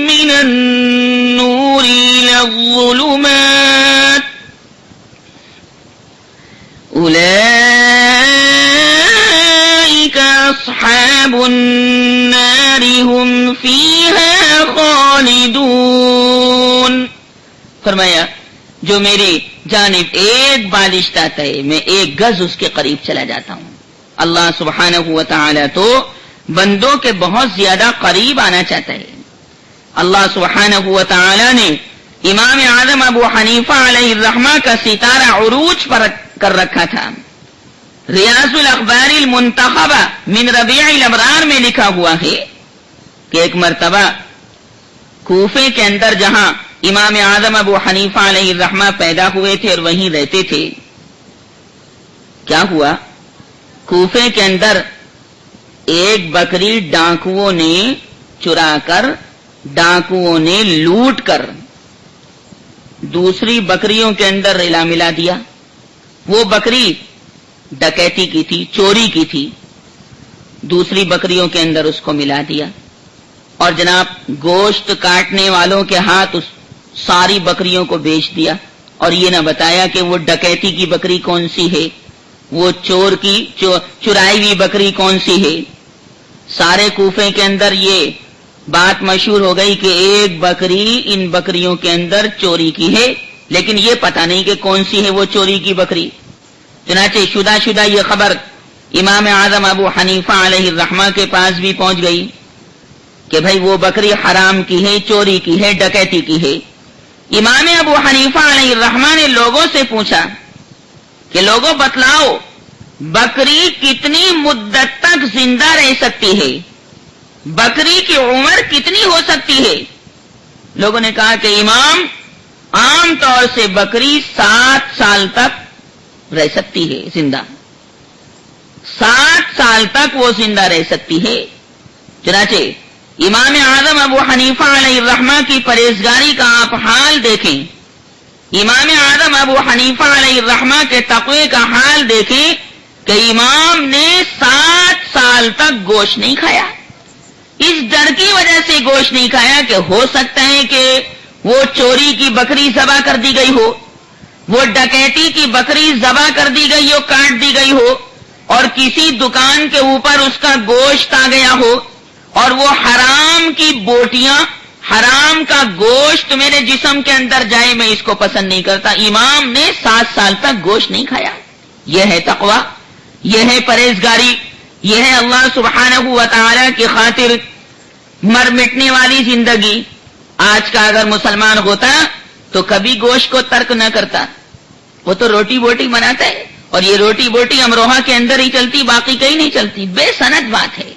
من النور إلى الظلمات أولئك أصحاب النار هم فيها خالدون۔ فرمایا جو میری جانب ایک بالشت آتا ہے میں ایک گز اس کے قریب چلا جاتا ہوں۔ اللہ سبحانہ و تعالی تو بندوں کے بہت زیادہ قریب آنا چاہتا ہے۔ اللہ سبحانہ و تعالی نے امام اعظم ابو حنیفہ علیہ الرحمہ کا ستارہ عروج پر کر رکھا تھا۔ ریاض الاخبار المنتخبہ من ربیع الابرار میں لکھا ہوا ہے کہ ایک مرتبہ کوفے کے اندر جہاں امام اعظم ابو حنیفہ علیہ الرحمہ پیدا ہوئے تھے اور وہیں رہتے تھے، کیا ہوا؟ کوفے کے اندر ایک بکری ڈاکوؤں نے چرا کر، ڈاکوؤں نے لوٹ کر دوسری بکریوں کے اندر رلا ملا دیا۔ وہ بکری ڈکیتی کی تھی، چوری کی تھی، دوسری بکریوں کے اندر اس کو ملا دیا، اور جناب گوشت کاٹنے والوں کے ہاتھ اس ساری بکریوں کو بیچ دیا، اور یہ نہ بتایا کہ وہ ڈکیتی کی بکری کون سی ہے، وہ چور کی چرائی ہوئی بکری کون سی ہے۔ سارے کوفے کے اندر یہ بات مشہور ہو گئی کہ ایک بکری ان بکریوں کے اندر چوری کی ہے، لیکن یہ پتہ نہیں کہ کون سی ہے وہ چوری کی بکری۔ چنانچہ شدہ یہ خبر امام اعظم ابو حنیفہ علیہ الرحمہ کے پاس بھی پہنچ گئی کہ بھائی وہ بکری حرام کی ہے، چوری کی ہے، ڈکیتی کی ہے۔ امام ابو حنیفہ علیہ الرحمہ نے لوگوں سے پوچھا کہ لوگوں بتلاؤ بکری کتنی مدت تک زندہ رہ سکتی ہے، بکری کی عمر کتنی ہو سکتی ہے؟ لوگوں نے کہا کہ امام عام طور سے بکری 7 سال تک رہ سکتی ہے زندہ، 7 سال تک وہ زندہ رہ سکتی ہے۔ چنانچہ امام اعظم ابو حنیفہ علیہ الرحمہ کی پرہیزگاری کا آپ حال دیکھیں، امام اعظم ابو حنیفہ علیہ الرحمہ کے تقوی کا حال دیکھیں کہ امام نے 7 سال تک گوشت نہیں کھایا۔ اس ڈر کی وجہ سے گوشت نہیں کھایا کہ ہو سکتا ہے کہ وہ چوری کی بکری ذبح کر دی گئی ہو، وہ ڈکیتی کی بکری ذبح کر دی گئی ہو، کاٹ دی گئی ہو، اور کسی دکان کے اوپر اس کا گوشت آ گیا ہو، اور وہ حرام کی بوٹیاں، حرام کا گوشت میرے جسم کے اندر جائے، میں اس کو پسند نہیں کرتا۔ امام نے 7 سال تک گوشت نہیں کھایا۔ یہ ہے تقویٰ، یہ ہے پرہیزگاری، یہ ہے اللہ سبحانہ و تعالی کی خاطر مر مٹنے والی زندگی۔ آج کا اگر مسلمان ہوتا تو کبھی گوشت کو ترک نہ کرتا، وہ تو روٹی بوٹی بناتا ہے، اور یہ روٹی بوٹی امروہہ کے اندر ہی چلتی، باقی کہیں نہیں چلتی۔ بے سند بات ہے،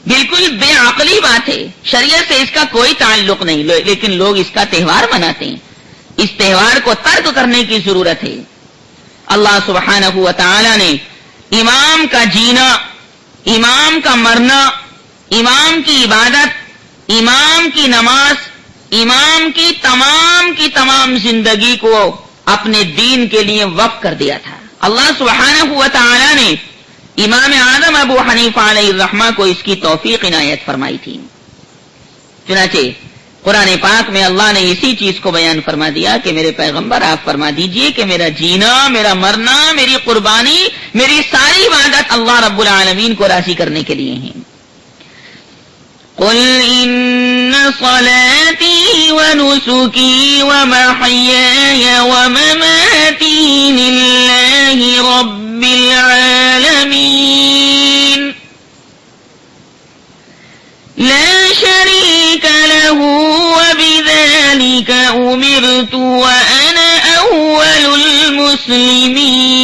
بالکل بے عقلی بات ہے، شریعت سے اس کا کوئی تعلق نہیں، لیکن لوگ اس کا تہوار مناتے ہیں۔ اس تہوار کو ترک کرنے کی ضرورت ہے۔ اللہ سبحانہ و تعالی نے امام کا جینا، امام کا مرنا، امام کی عبادت، امام کی نماز، امام کی تمام زندگی کو اپنے دین کے لیے وقف کر دیا تھا۔ اللہ سبحانہ و تعالی نے امام اعظم ابو حنیفہ علیہ الرحمہ کو اس کی توفیق عنایت فرمائی تھی۔ چنانچہ قرآن پاک میں اللہ نے اسی چیز کو بیان فرما دیا کہ میرے پیغمبر آپ فرما دیجئے کہ میرا جینا، میرا مرنا، میری قربانی، میری ساری عبادت اللہ رب العالمین کو راضی کرنے کے لیے ہیں۔ قل إن صلاتي ونسكي ومحياي ومماتي لله رب العالمين لا شريك له وبذلك أمرت وأنا أول المسلمين.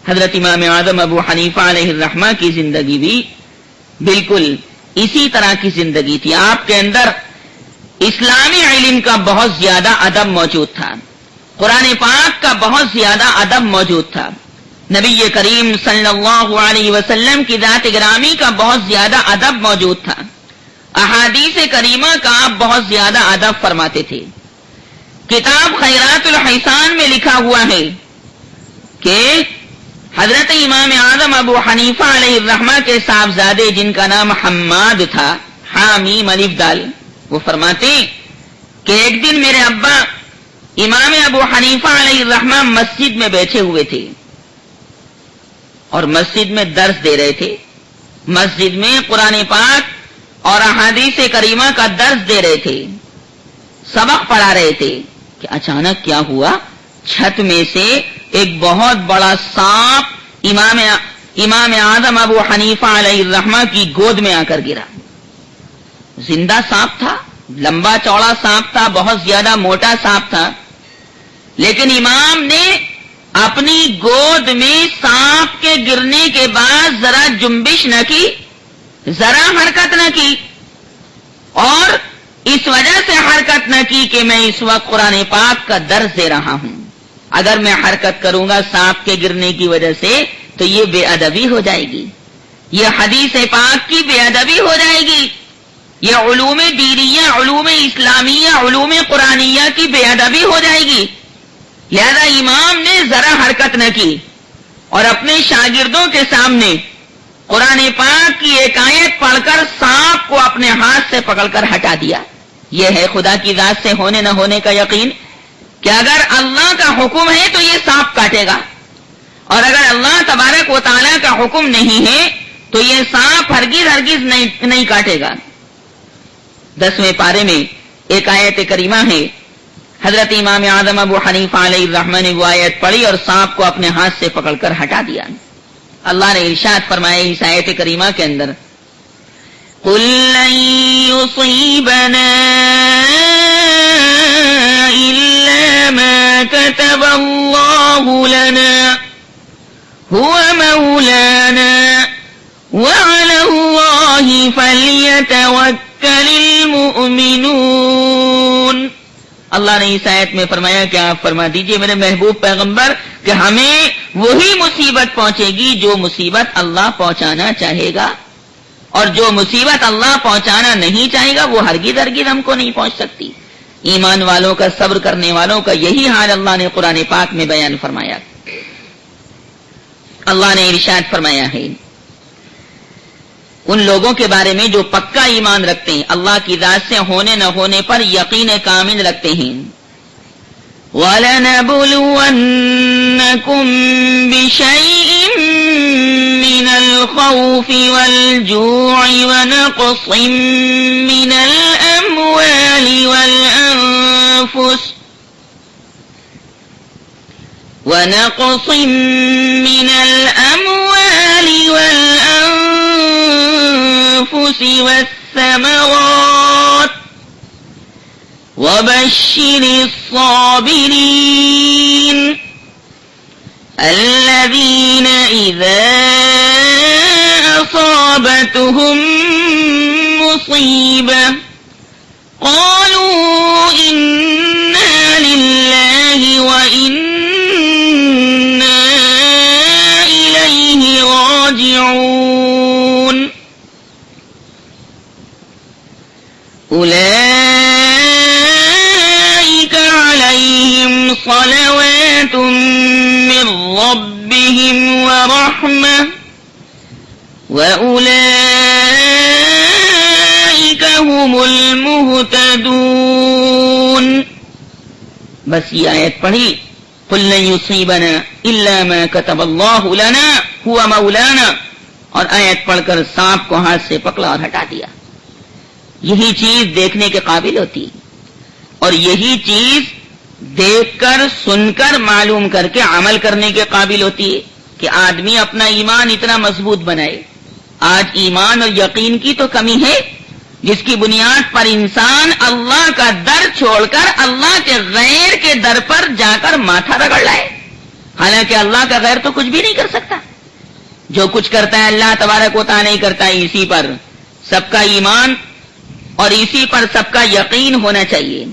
حضرت امام اعظم ابو حنیفہ علیہ الرحمہ کی زندگی بھی بالکل اسی طرح کی زندگی تھی. آپ کے اندر اسلامی علم کا بہت زیادہ ادب موجود تھا, قرآن پاک کا بہت زیادہ ادب موجود تھا, نبی کریم صلی اللہ علیہ وسلم کی ذات گرامی کا بہت زیادہ ادب موجود تھا, احادیث کریمہ کا آپ بہت زیادہ ادب فرماتے تھے. کتاب خیرات الحسان میں لکھا ہوا ہے کہ حضرت امام اعظم ابو حنیفہ علیہ الرحمہ کے صاحبزادے جن کا نام حماد تھا, حامیم الف دال, وہ فرماتے کہ ایک دن میرے ابا امام ابو حنیفہ علیہ الرحمہ مسجد میں بیٹھے ہوئے تھے اور مسجد میں درس دے رہے تھے, مسجد میں قرآن پاک اور احادیث کریمہ کا درس دے رہے تھے, سبق پڑھا رہے تھے کہ اچانک کیا ہوا, چھت میں سے ایک بہت بڑا سانپ امام اعظم ابو حنیفہ علیہ الرحمہ کی گود میں آ کر گرا. زندہ سانپ تھا, لمبا چوڑا سانپ تھا, بہت زیادہ موٹا سانپ تھا, لیکن امام نے اپنی گود میں سانپ کے گرنے کے بعد ذرا جنبش نہ کی, ذرا حرکت نہ کی, اور اس وجہ سے حرکت نہ کی کہ میں اس وقت قرآن پاک کا درس دے رہا ہوں. اگر میں حرکت کروں گا سانپ کے گرنے کی وجہ سے تو یہ بے ادبی ہو جائے گی, یہ حدیث پاک کی بے ادبی ہو جائے گی, یہ علوم دینیہ, علوم اسلامیہ, علوم قرآنیہ کی بے ادبی ہو جائے گی. لہذا امام نے ذرا حرکت نہ کی اور اپنے شاگردوں کے سامنے قرآن پاک کی ایک آیت پڑھ کر سانپ کو اپنے ہاتھ سے پکڑ کر ہٹا دیا. یہ ہے خدا کی ذات سے ہونے نہ ہونے کا یقین کہ اگر اللہ کا حکم ہے تو یہ سانپ کاٹے گا, اور اگر اللہ تبارک و تعالیٰ کا حکم نہیں ہے تو یہ سانپ ہرگز ہرگز نہیں کاٹے گا. 10ویں پارے میں ایک آیت کریمہ ہے, حضرت امام اعظم ابو حنیفہ علیہ الرحمہ نے وہ آیت پڑھی اور سانپ کو اپنے ہاتھ سے پکڑ کر ہٹا دیا. اللہ نے ارشاد فرمایا اس آیت کریمہ کے اندر, قُل لَن يُصِيبَنَا إِلَّا مَا كَتَبَ اللَّهُ لَنَا هُوَ مَوْلَانَا وَعَلَى اللَّهِ فَلْيَتَوَكَّلِ الْمُؤْمِنُونَ. اللہ نے اس آیت میں فرمایا کہ آپ فرما دیجئے میرے محبوب پیغمبر کہ ہمیں وہی مصیبت پہنچے گی جو مصیبت اللہ پہنچانا چاہے گا, اور جو مصیبت اللہ پہنچانا نہیں چاہے گا وہ ہرگز ہرگز ہم کو نہیں پہنچ سکتی. ایمان والوں کا, صبر کرنے والوں کا یہی حال اللہ نے قرآن پاک میں بیان فرمایا. اللہ نے ارشاد فرمایا ہے ان لوگوں کے بارے میں جو پکا ایمان رکھتے ہیں, اللہ کی ذات سے ہونے نہ ہونے پر یقین کامل رکھتے ہیں. وَلَنَبْلُوَنَّكُمْ بِشَيْءٍ مِّنَ الْخَوْفِ وَالْجُوعِ وَنَقْصٍ مِّنَ الْأَمْوَالِ وَالْأَنفُسِ وَالثَّمَرَاتِ وَبَشِّرِ الصَّابِرِينَ الَّذِينَ إِذَا أَصَابَتْهُم مُّصِيبَةٌ قَالُوا إِنَّا لِلَّهِ وَإِنَّا إِلَيْهِ راجعون. أولئك عليهم صلوات من ربهم ورحمة وأولئك هم المهتدون. بس یہ آیت پڑھی, قل لن يصيبنا إلا ما كتب الله لنا هو مولانا, اور آیت پڑھ کر سانپ کو ہاتھ سے پکڑا اور ہٹا دیا. یہی چیز دیکھنے کے قابل ہوتی ہے، اور یہی چیز دیکھ کر سن کر معلوم کر کے عمل کرنے کے قابل ہوتی ہے کہ آدمی اپنا ایمان اتنا مضبوط بنائے۔ آج ایمان اور یقین کی تو کمی ہے، جس کی بنیاد پر انسان اللہ کا در چھوڑ کر اللہ کے غیر کے در پر جا کر ماتھا رگڑ لائے، حالانکہ اللہ کا غیر تو کچھ بھی نہیں کر سکتا۔ جو کچھ کرتا ہے اللہ تبارک و تعالی نہیں کرتا ہے، اسی پر سب کا ایمان اور اسی پر سب کا یقین ہونا چاہیے۔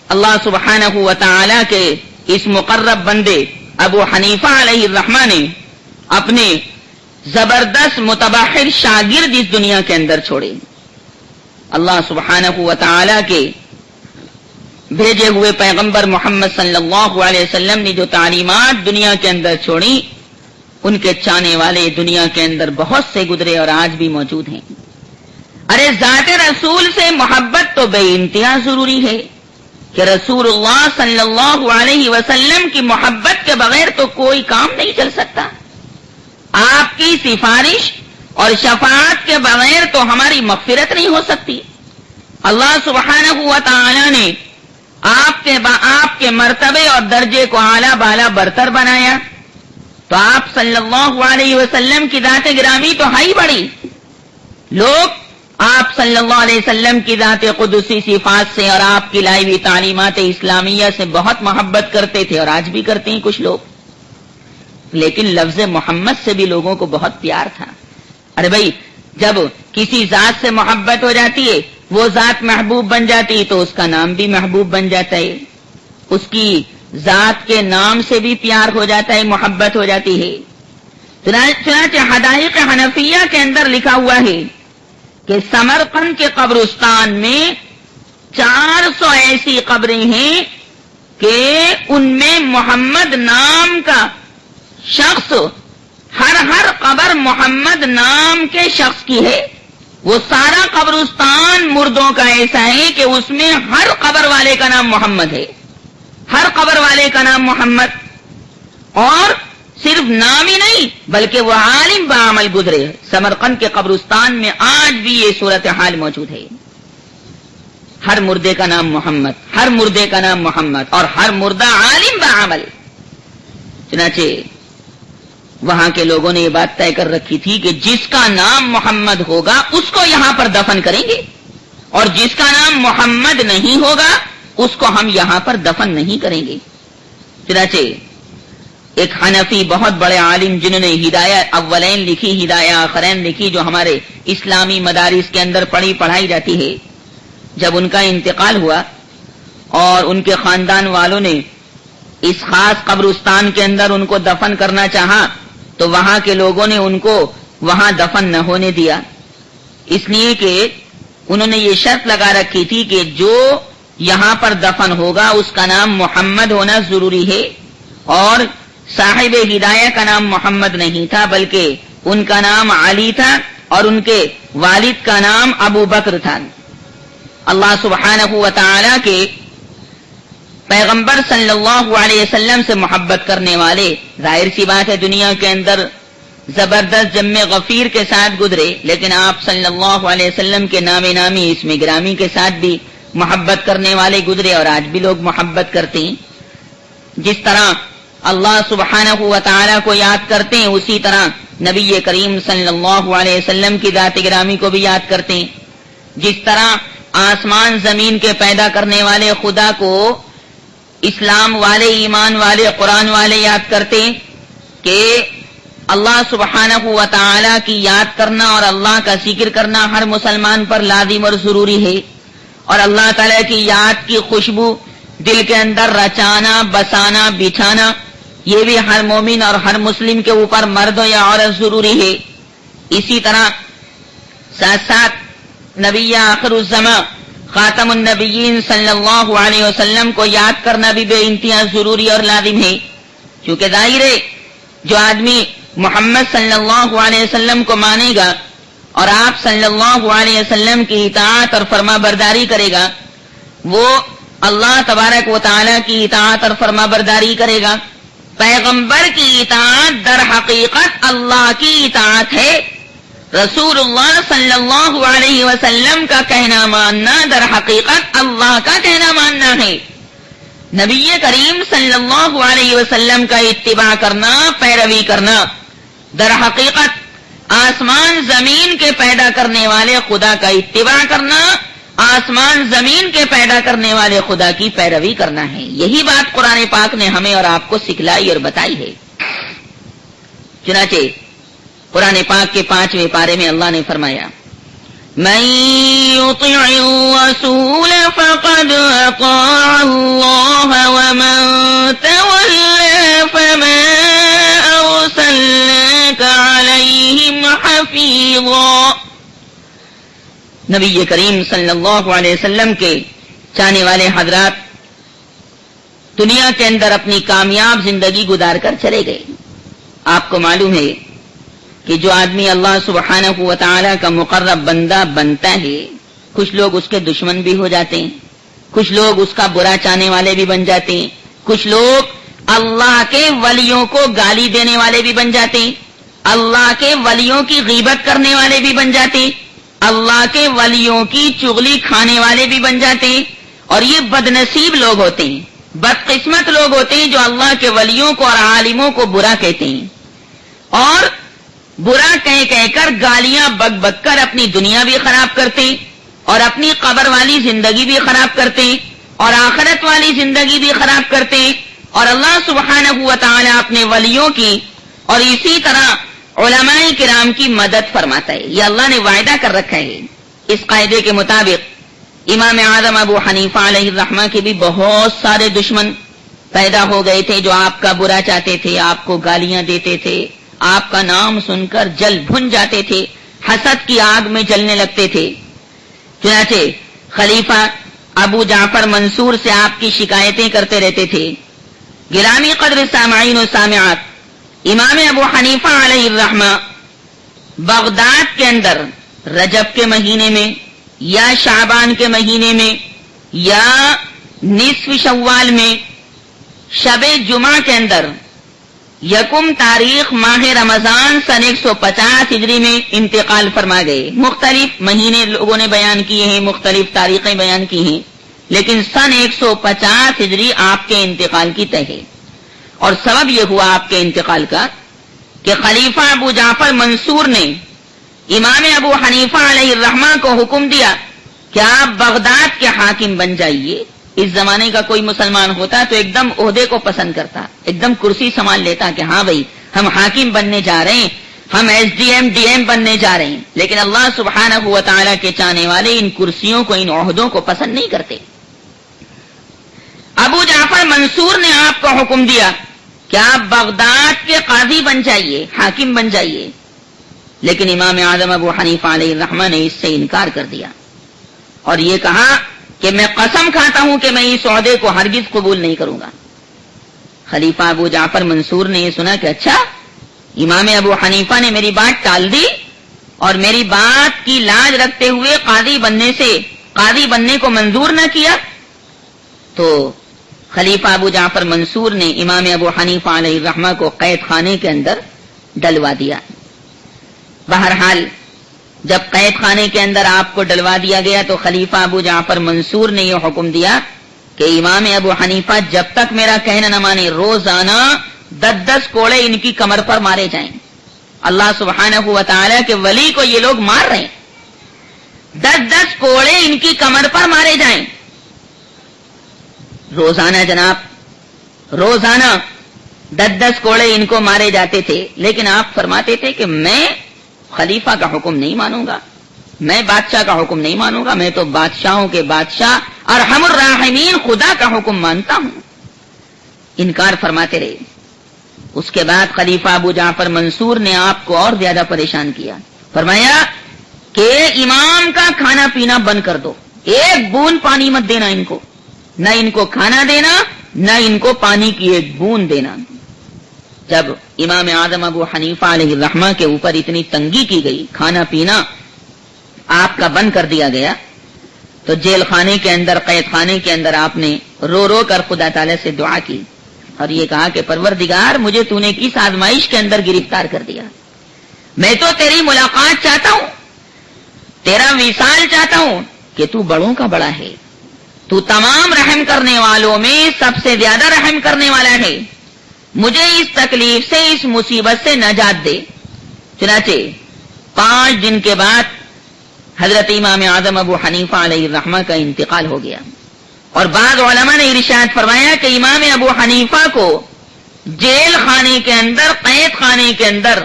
اللہ سبحانہ و تعالی کے اس مقرب بندے ابو حنیفہ علیہ الرحمہ نے اپنے زبردست متبحر شاگرد اس دنیا کے اندر چھوڑے۔ اللہ سبحانہ و تعالی کے بھیجے ہوئے پیغمبر محمد صلی اللہ علیہ وسلم نے جو تعلیمات دنیا کے اندر چھوڑی، ان کے چاہنے والے دنیا کے اندر بہت سے گزرے اور آج بھی موجود ہیں۔ ارے ذات رسول سے محبت تو بے انتہا ضروری ہے کہ رسول اللہ صلی اللہ علیہ وسلم کی محبت کے بغیر تو کوئی کام نہیں چل سکتا۔ آپ کی سفارش اور شفاعت کے بغیر تو ہماری مغفرت نہیں ہو سکتی۔ اللہ سبحانہ و تعالی نے آپ کے مرتبے اور درجے کو اعلیٰ بالا برتر بنایا، تو آپ صلی اللہ علیہ وسلم کی ذات گرامی تو ہے ہی بڑی۔ لوگ آپ صلی اللہ علیہ وسلم کی ذات قدسی صفات سے اور آپ کی لائی ہوئی تعلیمات اسلامیہ سے بہت محبت کرتے تھے، اور آج بھی کرتے ہیں کچھ لوگ، لیکن لفظ محمد سے بھی لوگوں کو بہت پیار تھا۔ ارے بھائی، جب کسی ذات سے محبت ہو جاتی ہے، وہ ذات محبوب بن جاتی ہے، تو اس کا نام بھی محبوب بن جاتا ہے، اس کی ذات کے نام سے بھی پیار ہو جاتا ہے، محبت ہو جاتی ہے۔ چنانچہ حدائق حنفیہ کے اندر لکھا ہوا ہے کہ سمرقند کے قبرستان میں 400 ایسی قبریں ہیں کہ ان میں محمد نام کا شخص، ہر قبر محمد نام کے شخص کی ہے۔ وہ سارا قبرستان مردوں کا ایسا ہے کہ اس میں ہر قبر والے کا نام محمد ہے، ہر قبر والے کا نام محمد، اور صرف نام ہی نہیں بلکہ وہ عالم بعمل گزرے۔ سمرقند کے قبرستان میں آج بھی یہ صورتحال موجود ہے، ہر مردے کا نام محمد، ہر مردے کا نام محمد، اور ہر مردہ عالم بعمل۔ چنانچہ وہاں کے لوگوں نے یہ بات طے کر رکھی تھی کہ جس کا نام محمد ہوگا اس کو یہاں پر دفن کریں گے، اور جس کا نام محمد نہیں ہوگا اس کو ہم یہاں پر دفن نہیں کریں گے۔ چنانچہ ایک حنفی بہت بڑے عالم جنہوں نے ہدایہ اولین لکھی، ہدایہ آخرین لکھی، جو ہمارے اسلامی مدارس کے اندر پڑھائی جاتی ہے، جب ان کا انتقال ہوا اور ان کے خاندان والوں نے اس خاص قبرستان کے اندر ان کو دفن کرنا چاہا، تو وہاں کے لوگوں نے ان کو وہاں دفن نہ ہونے دیا، اس لیے کہ انہوں نے یہ شرط لگا رکھی تھی کہ جو یہاں پر دفن ہوگا اس کا نام محمد ہونا ضروری ہے، اور صاحب ہدایہ کا نام محمد نہیں تھا بلکہ ان کا نام علی تھا، اور ان کے والد کا نام ابو بکر تھا۔ اللہ سبحانہ و تعالی کے پیغمبر صلی اللہ علیہ وسلم سے محبت کرنے والے ظاہر سی بات ہے دنیا کے اندر زبردست جم غفیر کے ساتھ گزرے، لیکن آپ صلی اللہ علیہ وسلم کے نام نامی اسم گرامی کے ساتھ بھی محبت کرنے والے گزرے، اور آج بھی لوگ محبت کرتے ہیں۔ جس طرح اللہ سبحانہ و تعالی کو یاد کرتے ہیں، اسی طرح نبی کریم صلی اللہ علیہ وسلم کی ذات گرامی کو بھی یاد کرتے ہیں۔ جس طرح آسمان زمین کے پیدا کرنے والے خدا کو اسلام والے، ایمان والے، قرآن والے یاد کرتے ہیں کہ اللہ سبحانہ و تعالی کی یاد کرنا اور اللہ کا ذکر کرنا ہر مسلمان پر لازم اور ضروری ہے، اور اللہ تعالی کی یاد کی خوشبو دل کے اندر رچانا، بسانا، بچھانا، یہ بھی ہر مومن اور ہر مسلم کے اوپر مرد یا عورت ضروری ہے۔ اسی طرح ساتھ ساتھ نبی آخر الزمان خاتم النبیین صلی اللہ علیہ وسلم کو یاد کرنا بھی بے انتہا ضروری اور لازم ہے، کیونکہ ظاہر ہے جو آدمی محمد صلی اللہ علیہ وسلم کو مانے گا اور آپ صلی اللہ علیہ وسلم کی اطاعت اور فرما برداری کرے گا، وہ اللہ تبارک و تعالی کی اطاعت اور فرما برداری کرے گا۔ پیغمبر کی اطاعت در حقیقت اللہ کی اطاعت ہے۔ رسول اللہ صلی اللہ علیہ وسلم کا کہنا ماننا در حقیقت اللہ کا کہنا ماننا ہے. نبی کریم صلی اللہ علیہ وسلم کا اتباع کرنا، پیروی کرنا، در حقیقت آسمان زمین کے پیدا کرنے والے خدا کا اتباع کرنا، آسمان زمین کے پیدا کرنے والے خدا کی پیروی کرنا ہے. یہی بات قرآن پاک نے ہمیں اور آپ کو سکھلائی اور بتائی ہے. چنانچہ قرآن پاک کے 5ویں پارے میں اللہ نے فرمایا من يطع الرسول فقد اطاع الله ومن تولى فما ارسلناك عليهم حفيظا. نبی کریم صلی اللہ علیہ وسلم کے چاہنے والے حضرات دنیا کے اندر اپنی کامیاب زندگی گزار کر چلے گئے. آپ کو معلوم ہے کہ جو آدمی اللہ سبحانہ و تعالی کا مقرب بندہ بنتا ہے، کچھ لوگ اس کے دشمن بھی ہو جاتے ہیں، کچھ لوگ اس کا برا چاہنے والے بھی بن جاتے ہیں، کچھ لوگ اللہ کے ولیوں کو گالی دینے والے بھی بن جاتے ہیں، اللہ کے ولیوں کی غیبت کرنے والے بھی بن جاتے ہیں، اللہ کے ولیوں کی چغلی کھانے والے بھی بن جاتے ہیں. اور یہ بدنصیب لوگ ہوتے ہیں، بدقسمت لوگ ہوتے ہیں جو اللہ کے ولیوں کو اور عالموں کو برا کہتے ہیں اور برا کہہ کر گالیاں بک بک کر اپنی دنیا بھی خراب کرتے اور اپنی قبر والی زندگی بھی خراب کرتے اور آخرت والی زندگی بھی خراب کرتے. اور اللہ سبحانہ و تعالی اپنے ولیوں کی اور اسی طرح علماء کرام کی مدد فرماتا ہے. یہ اللہ نے وعدہ کر رکھا ہے. اس قاعدے کے مطابق امام اعظم ابو حنیفہ علیہ الرحمہ کے بھی بہت سارے دشمن پیدا ہو گئے تھے جو آپ کا برا چاہتے تھے، آپ کو گالیاں دیتے تھے، آپ کا نام سن کر جل بھن جاتے تھے، حسد کی آگ میں جلنے لگتے تھے. چنانچہ خلیفہ ابو جعفر منصور سے آپ کی شکایتیں کرتے رہتے تھے. گرامی قدر سامعین و سامعات، امام ابو حنیفہ علیہ الرحمہ بغداد کے اندر رجب کے مہینے میں یا شعبان کے مہینے میں یا نصف شوال میں شب جمعہ کے اندر یکم تاریخ ماہ رمضان سن 150 ہجری میں انتقال فرما گئے. مختلف مہینے لوگوں نے بیان کیے ہیں، مختلف تاریخیں بیان کی ہیں، لیکن سن 150 ہجری آپ کے انتقال کی طے ہے. اور سبب یہ ہوا آپ کے انتقال کا کہ خلیفہ ابو جعفر منصور نے امام ابو حنیفہ علیہ الرحمہ کو حکم دیا کہ آپ بغداد کے حاکم بن جائیے. اس زمانے کا کوئی مسلمان ہوتا تو ایک دم عہدے کو پسند کرتا، ایک دم کرسی سنبھال لیتا کہ ہاں بھائی ہم حاکم بننے جا رہے ہیں، ہم S D M D M بننے جا رہے ہیں. لیکن اللہ سبحانہ و تعالیٰ کے چاہنے والے ان کرسیوں کو، ان عہدوں کو پسند نہیں کرتے. ابو جعفر منصور نے آپ کو حکم دیا کہ آپ بغداد کے قاضی بن جائیے، حاکم بن جائیے. لیکن امام اعظم ابو حنیفہ علیہ الرحمہ نے اس سے انکار کر دیا اور یہ کہا کہ میں قسم کھاتا ہوں کہ میں اس عہدے کو ہرگز قبول نہیں کروں گا. خلیفہ ابو جعفر منصور نے یہ سنا کہ اچھا امام ابو حنیفہ نے میری بات ٹال دی اور میری بات کی لاج رکھتے ہوئے قاضی بننے کو منظور نہ کیا، تو خلیفہ ابو جعفر منصور نے امام ابو حنیفہ علیہ الرحمہ کو قید خانے کے اندر ڈلوا دیا. بہرحال جب قید خانے کے اندر آپ کو ڈلوا دیا گیا تو خلیفہ ابو جعفر منصور نے یہ حکم دیا کہ امام ابو حنیفہ جب تک میرا کہنا نہ مانے روزانہ 10 کوڑے ان کی کمر پر مارے جائیں. اللہ سبحانہ و تعالیٰ کے ولی کو یہ لوگ مار رہے ہیں، 10 کوڑے ان کی کمر پر مارے جائیں. روزانہ جناب، روزانہ 10 کوڑے ان کو مارے جاتے تھے. لیکن آپ فرماتے تھے کہ میں خلیفہ کا حکم نہیں مانوں گا، میں بادشاہ کا حکم نہیں مانوں گا، میں تو بادشاہوں کے بادشاہ ارحم الراحمین خدا کا حکم مانتا ہوں. انکار فرماتے رہے. اس کے بعد خلیفہ ابو جعفر منصور نے آپ کو اور زیادہ پریشان کیا. فرمایا کہ امام کا کھانا پینا بند کر دو، ایک بوند پانی مت دینا ان کو، نہ ان کو کھانا دینا نہ ان کو پانی کی ایک بوند دینا. جب امام اعظم ابو حنیفہ علیہ الرحمہ کے اوپر اتنی تنگی کی گئی، کھانا پینا آپ کا بند کر دیا گیا، تو جیل خانے کے اندر، قید خانے کے اندر آپ نے رو رو کر خدا تعالی سے دعا کی اور یہ کہا کہ پروردگار مجھے تو نے کس آزمائش کے اندر گرفتار کر دیا، میں تو تیری ملاقات چاہتا ہوں، تیرا وصال چاہتا ہوں کہ تو بڑوں کا بڑا ہے، تو تمام رحم کرنے والوں میں سب سے زیادہ رحم کرنے والا ہے، مجھے اس تکلیف سے، اس مصیبت سے نجات دے۔ چنانچہ 5 دن کے بعد حضرت امام اعظم ابو حنیفہ علیہ الرحمہ کا انتقال ہو گیا، اور بعض علماء نے ارشاد فرمایا کہ امام ابو حنیفہ کو جیل خانے کے اندر، قید خانے کے اندر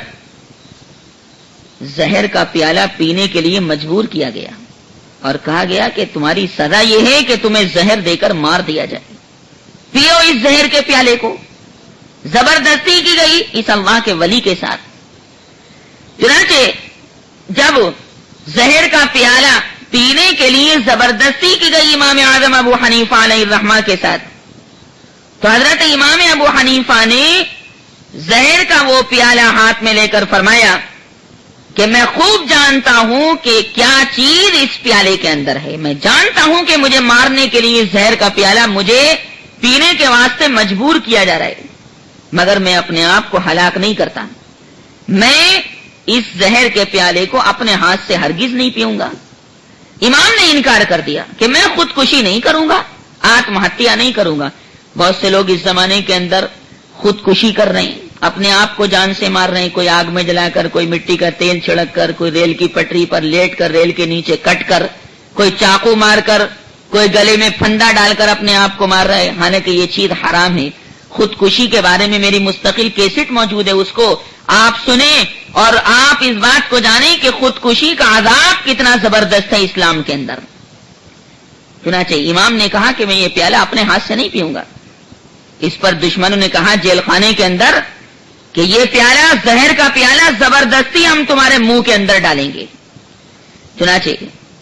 زہر کا پیالہ پینے کے لیے مجبور کیا گیا، اور کہا گیا کہ تمہاری سزا یہ ہے کہ تمہیں زہر دے کر مار دیا جائے، پیو اس زہر کے پیالے کو۔ زبردستی کی گئی اس اللہ کے ولی کے ساتھ۔ چنانچہ جب زہر کا پیالہ پینے کے لیے زبردستی کی گئی امام اعظم ابو حنیفہ علیہ الرحمہ کے ساتھ، تو حضرت امام ابو حنیفہ نے زہر کا وہ پیالہ ہاتھ میں لے کر فرمایا کہ میں خوب جانتا ہوں کہ کیا چیز اس پیالے کے اندر ہے، میں جانتا ہوں کہ مجھے مارنے کے لیے زہر کا پیالہ مجھے پینے کے واسطے مجبور کیا جا رہا ہے، مگر میں اپنے آپ کو ہلاک نہیں کرتا، میں اس زہر کے پیالے کو اپنے ہاتھ سے ہرگز نہیں پیوں گا۔ امام نے انکار کر دیا کہ میں خودکشی نہیں کروں گا، آتم ہتیا نہیں کروں گا۔ بہت سے لوگ اس زمانے کے اندر خودکشی کر رہے ہیں، اپنے آپ کو جان سے مار رہے ہیں، کوئی آگ میں جلا کر، کوئی مٹی کا تیل چھڑک کر، کوئی ریل کی پٹری پر لیٹ کر، ریل کے نیچے کٹ کر، کوئی چاقو مار کر، کوئی گلے میں پھندا ڈال کر اپنے آپ کو مار رہا ہے، حالانکہ یہ چیز حرام ہے۔ خودکشی کے بارے میں میری مستقل کیسٹ موجود ہے، اس کو آپ سنیں اور آپ اس بات کو جانیں کہ خودکشی کا عذاب کتنا زبردست ہے اسلام کے اندر۔ چنانچہ امام نے کہا کہ میں یہ پیالہ اپنے ہاتھ سے نہیں پیوں گا۔ اس پر دشمنوں نے کہا جیل خانے کے اندر کہ یہ پیالہ، زہر کا پیالہ زبردستی ہم تمہارے منہ کے اندر ڈالیں گے۔ چنانچہ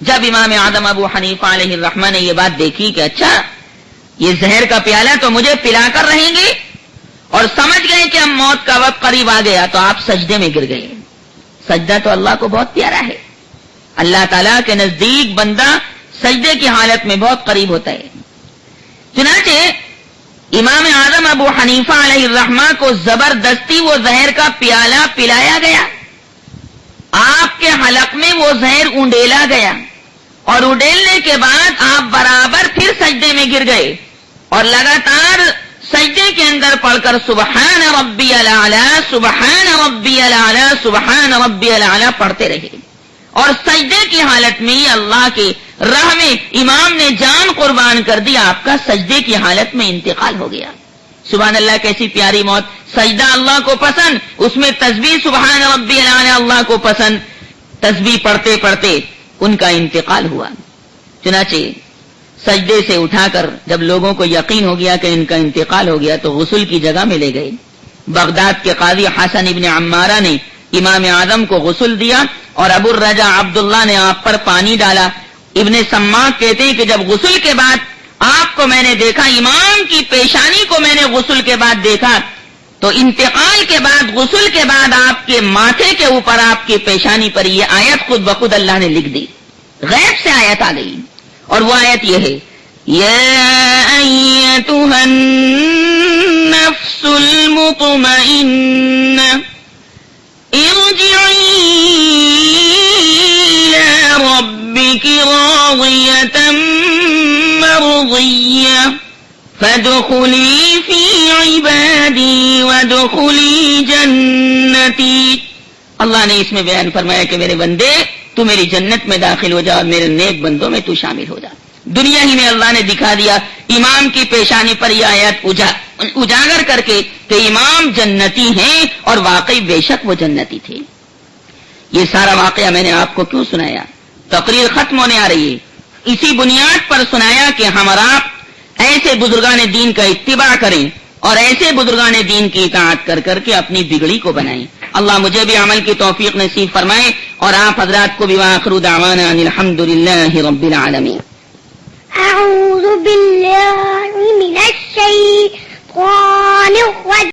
جب امام اعظم ابو حنیفہ علیہ الرحمہ نے یہ بات دیکھی کہ اچھا یہ زہر کا پیالہ تو مجھے پلا کر رہیں گے، اور سمجھ گئے کہ اب موت کا وقت قریب آ گیا، تو آپ سجدے میں گر گئے۔ سجدہ تو اللہ کو بہت پیارا ہے، اللہ تعالیٰ کے نزدیک بندہ سجدے کی حالت میں بہت قریب ہوتا ہے۔ چنانچہ امام اعظم ابو حنیفہ علیہ الرحمہ کو زبردستی وہ زہر کا پیالہ پلایا گیا، آپ کے حلق میں وہ زہر اونڈیلا گیا، اور اونڈیلنے کے بعد آپ برابر پھر سجدے میں گر گئے، اور لگاتار سجدے کے اندر پڑھ کر سبحان ربی الاعلی، سبحان ربی الاعلی، سبحان ربی الاعلی پڑھتے رہے، اور سجدے کی حالت میں اللہ کے راہ میں امام نے جان قربان کر دی، آپ کا سجدے کی حالت میں انتقال ہو گیا۔ سبحان اللہ، کیسی پیاری موت! سجدہ اللہ کو پسند، اس میں تسبیح سبحان ربی الاعلی اللہ کو پسند، تسبیح پڑھتے پڑھتے ان کا انتقال ہوا۔ چنانچہ سجدے سے اٹھا کر جب لوگوں کو یقین ہو گیا کہ ان کا انتقال ہو گیا تو غسل کی جگہ میں لے گئے۔ بغداد کے قاضی حسن ابن عمارہ نے امام اعظم کو غسل دیا، اور ابو الرجا عبداللہ نے آپ پر پانی ڈالا۔ ابن سماک کہتے ہیں کہ جب غسل کے بعد آپ کو میں نے دیکھا، امام کی پیشانی کو میں نے غسل کے بعد دیکھا، تو انتقال کے بعد، غسل کے بعد آپ کے ماتھے کے اوپر، آپ کی پیشانی پر یہ آیت خود بخود اللہ نے لکھ دی، غیب سے آیت آ گئی، اور وہ آیت یہ ہے، یا ایتھا النفس المطمئنہ ارجعی الی ربک راضیۃ مرضیہ فادخلی فی عبادی وادخلی جنتی۔ اللہ نے اس میں بیان فرمایا کہ میرے بندے تو میری جنت میں داخل ہو جا، اور میرے نیک بندوں میں تو شامل ہو جا۔ دنیا ہی میں اللہ نے دکھا دیا امام کی پیشانی پر یہ آیت اجاگر کر کے کہ امام جنتی ہیں، اور واقعی بے شک وہ جنتی تھے۔ یہ سارا واقعہ میں نے آپ کو کیوں سنایا؟ تقریر ختم ہونے آ رہی ہے، اسی بنیاد پر سنایا کہ ہم اور آپ ایسے بزرگان دین کا اتباع کریں، اور ایسے بزرگان دین کی اطاعت کر کر کے اپنی بگڑی کو بنائیں۔ اللہ مجھے بھی عمل کی توفیق نصیب فرمائے، اور آپ حضرات کو بھی۔ وآخر دعوانا ان الحمد للہ رب العالمین۔
أعوذ بالله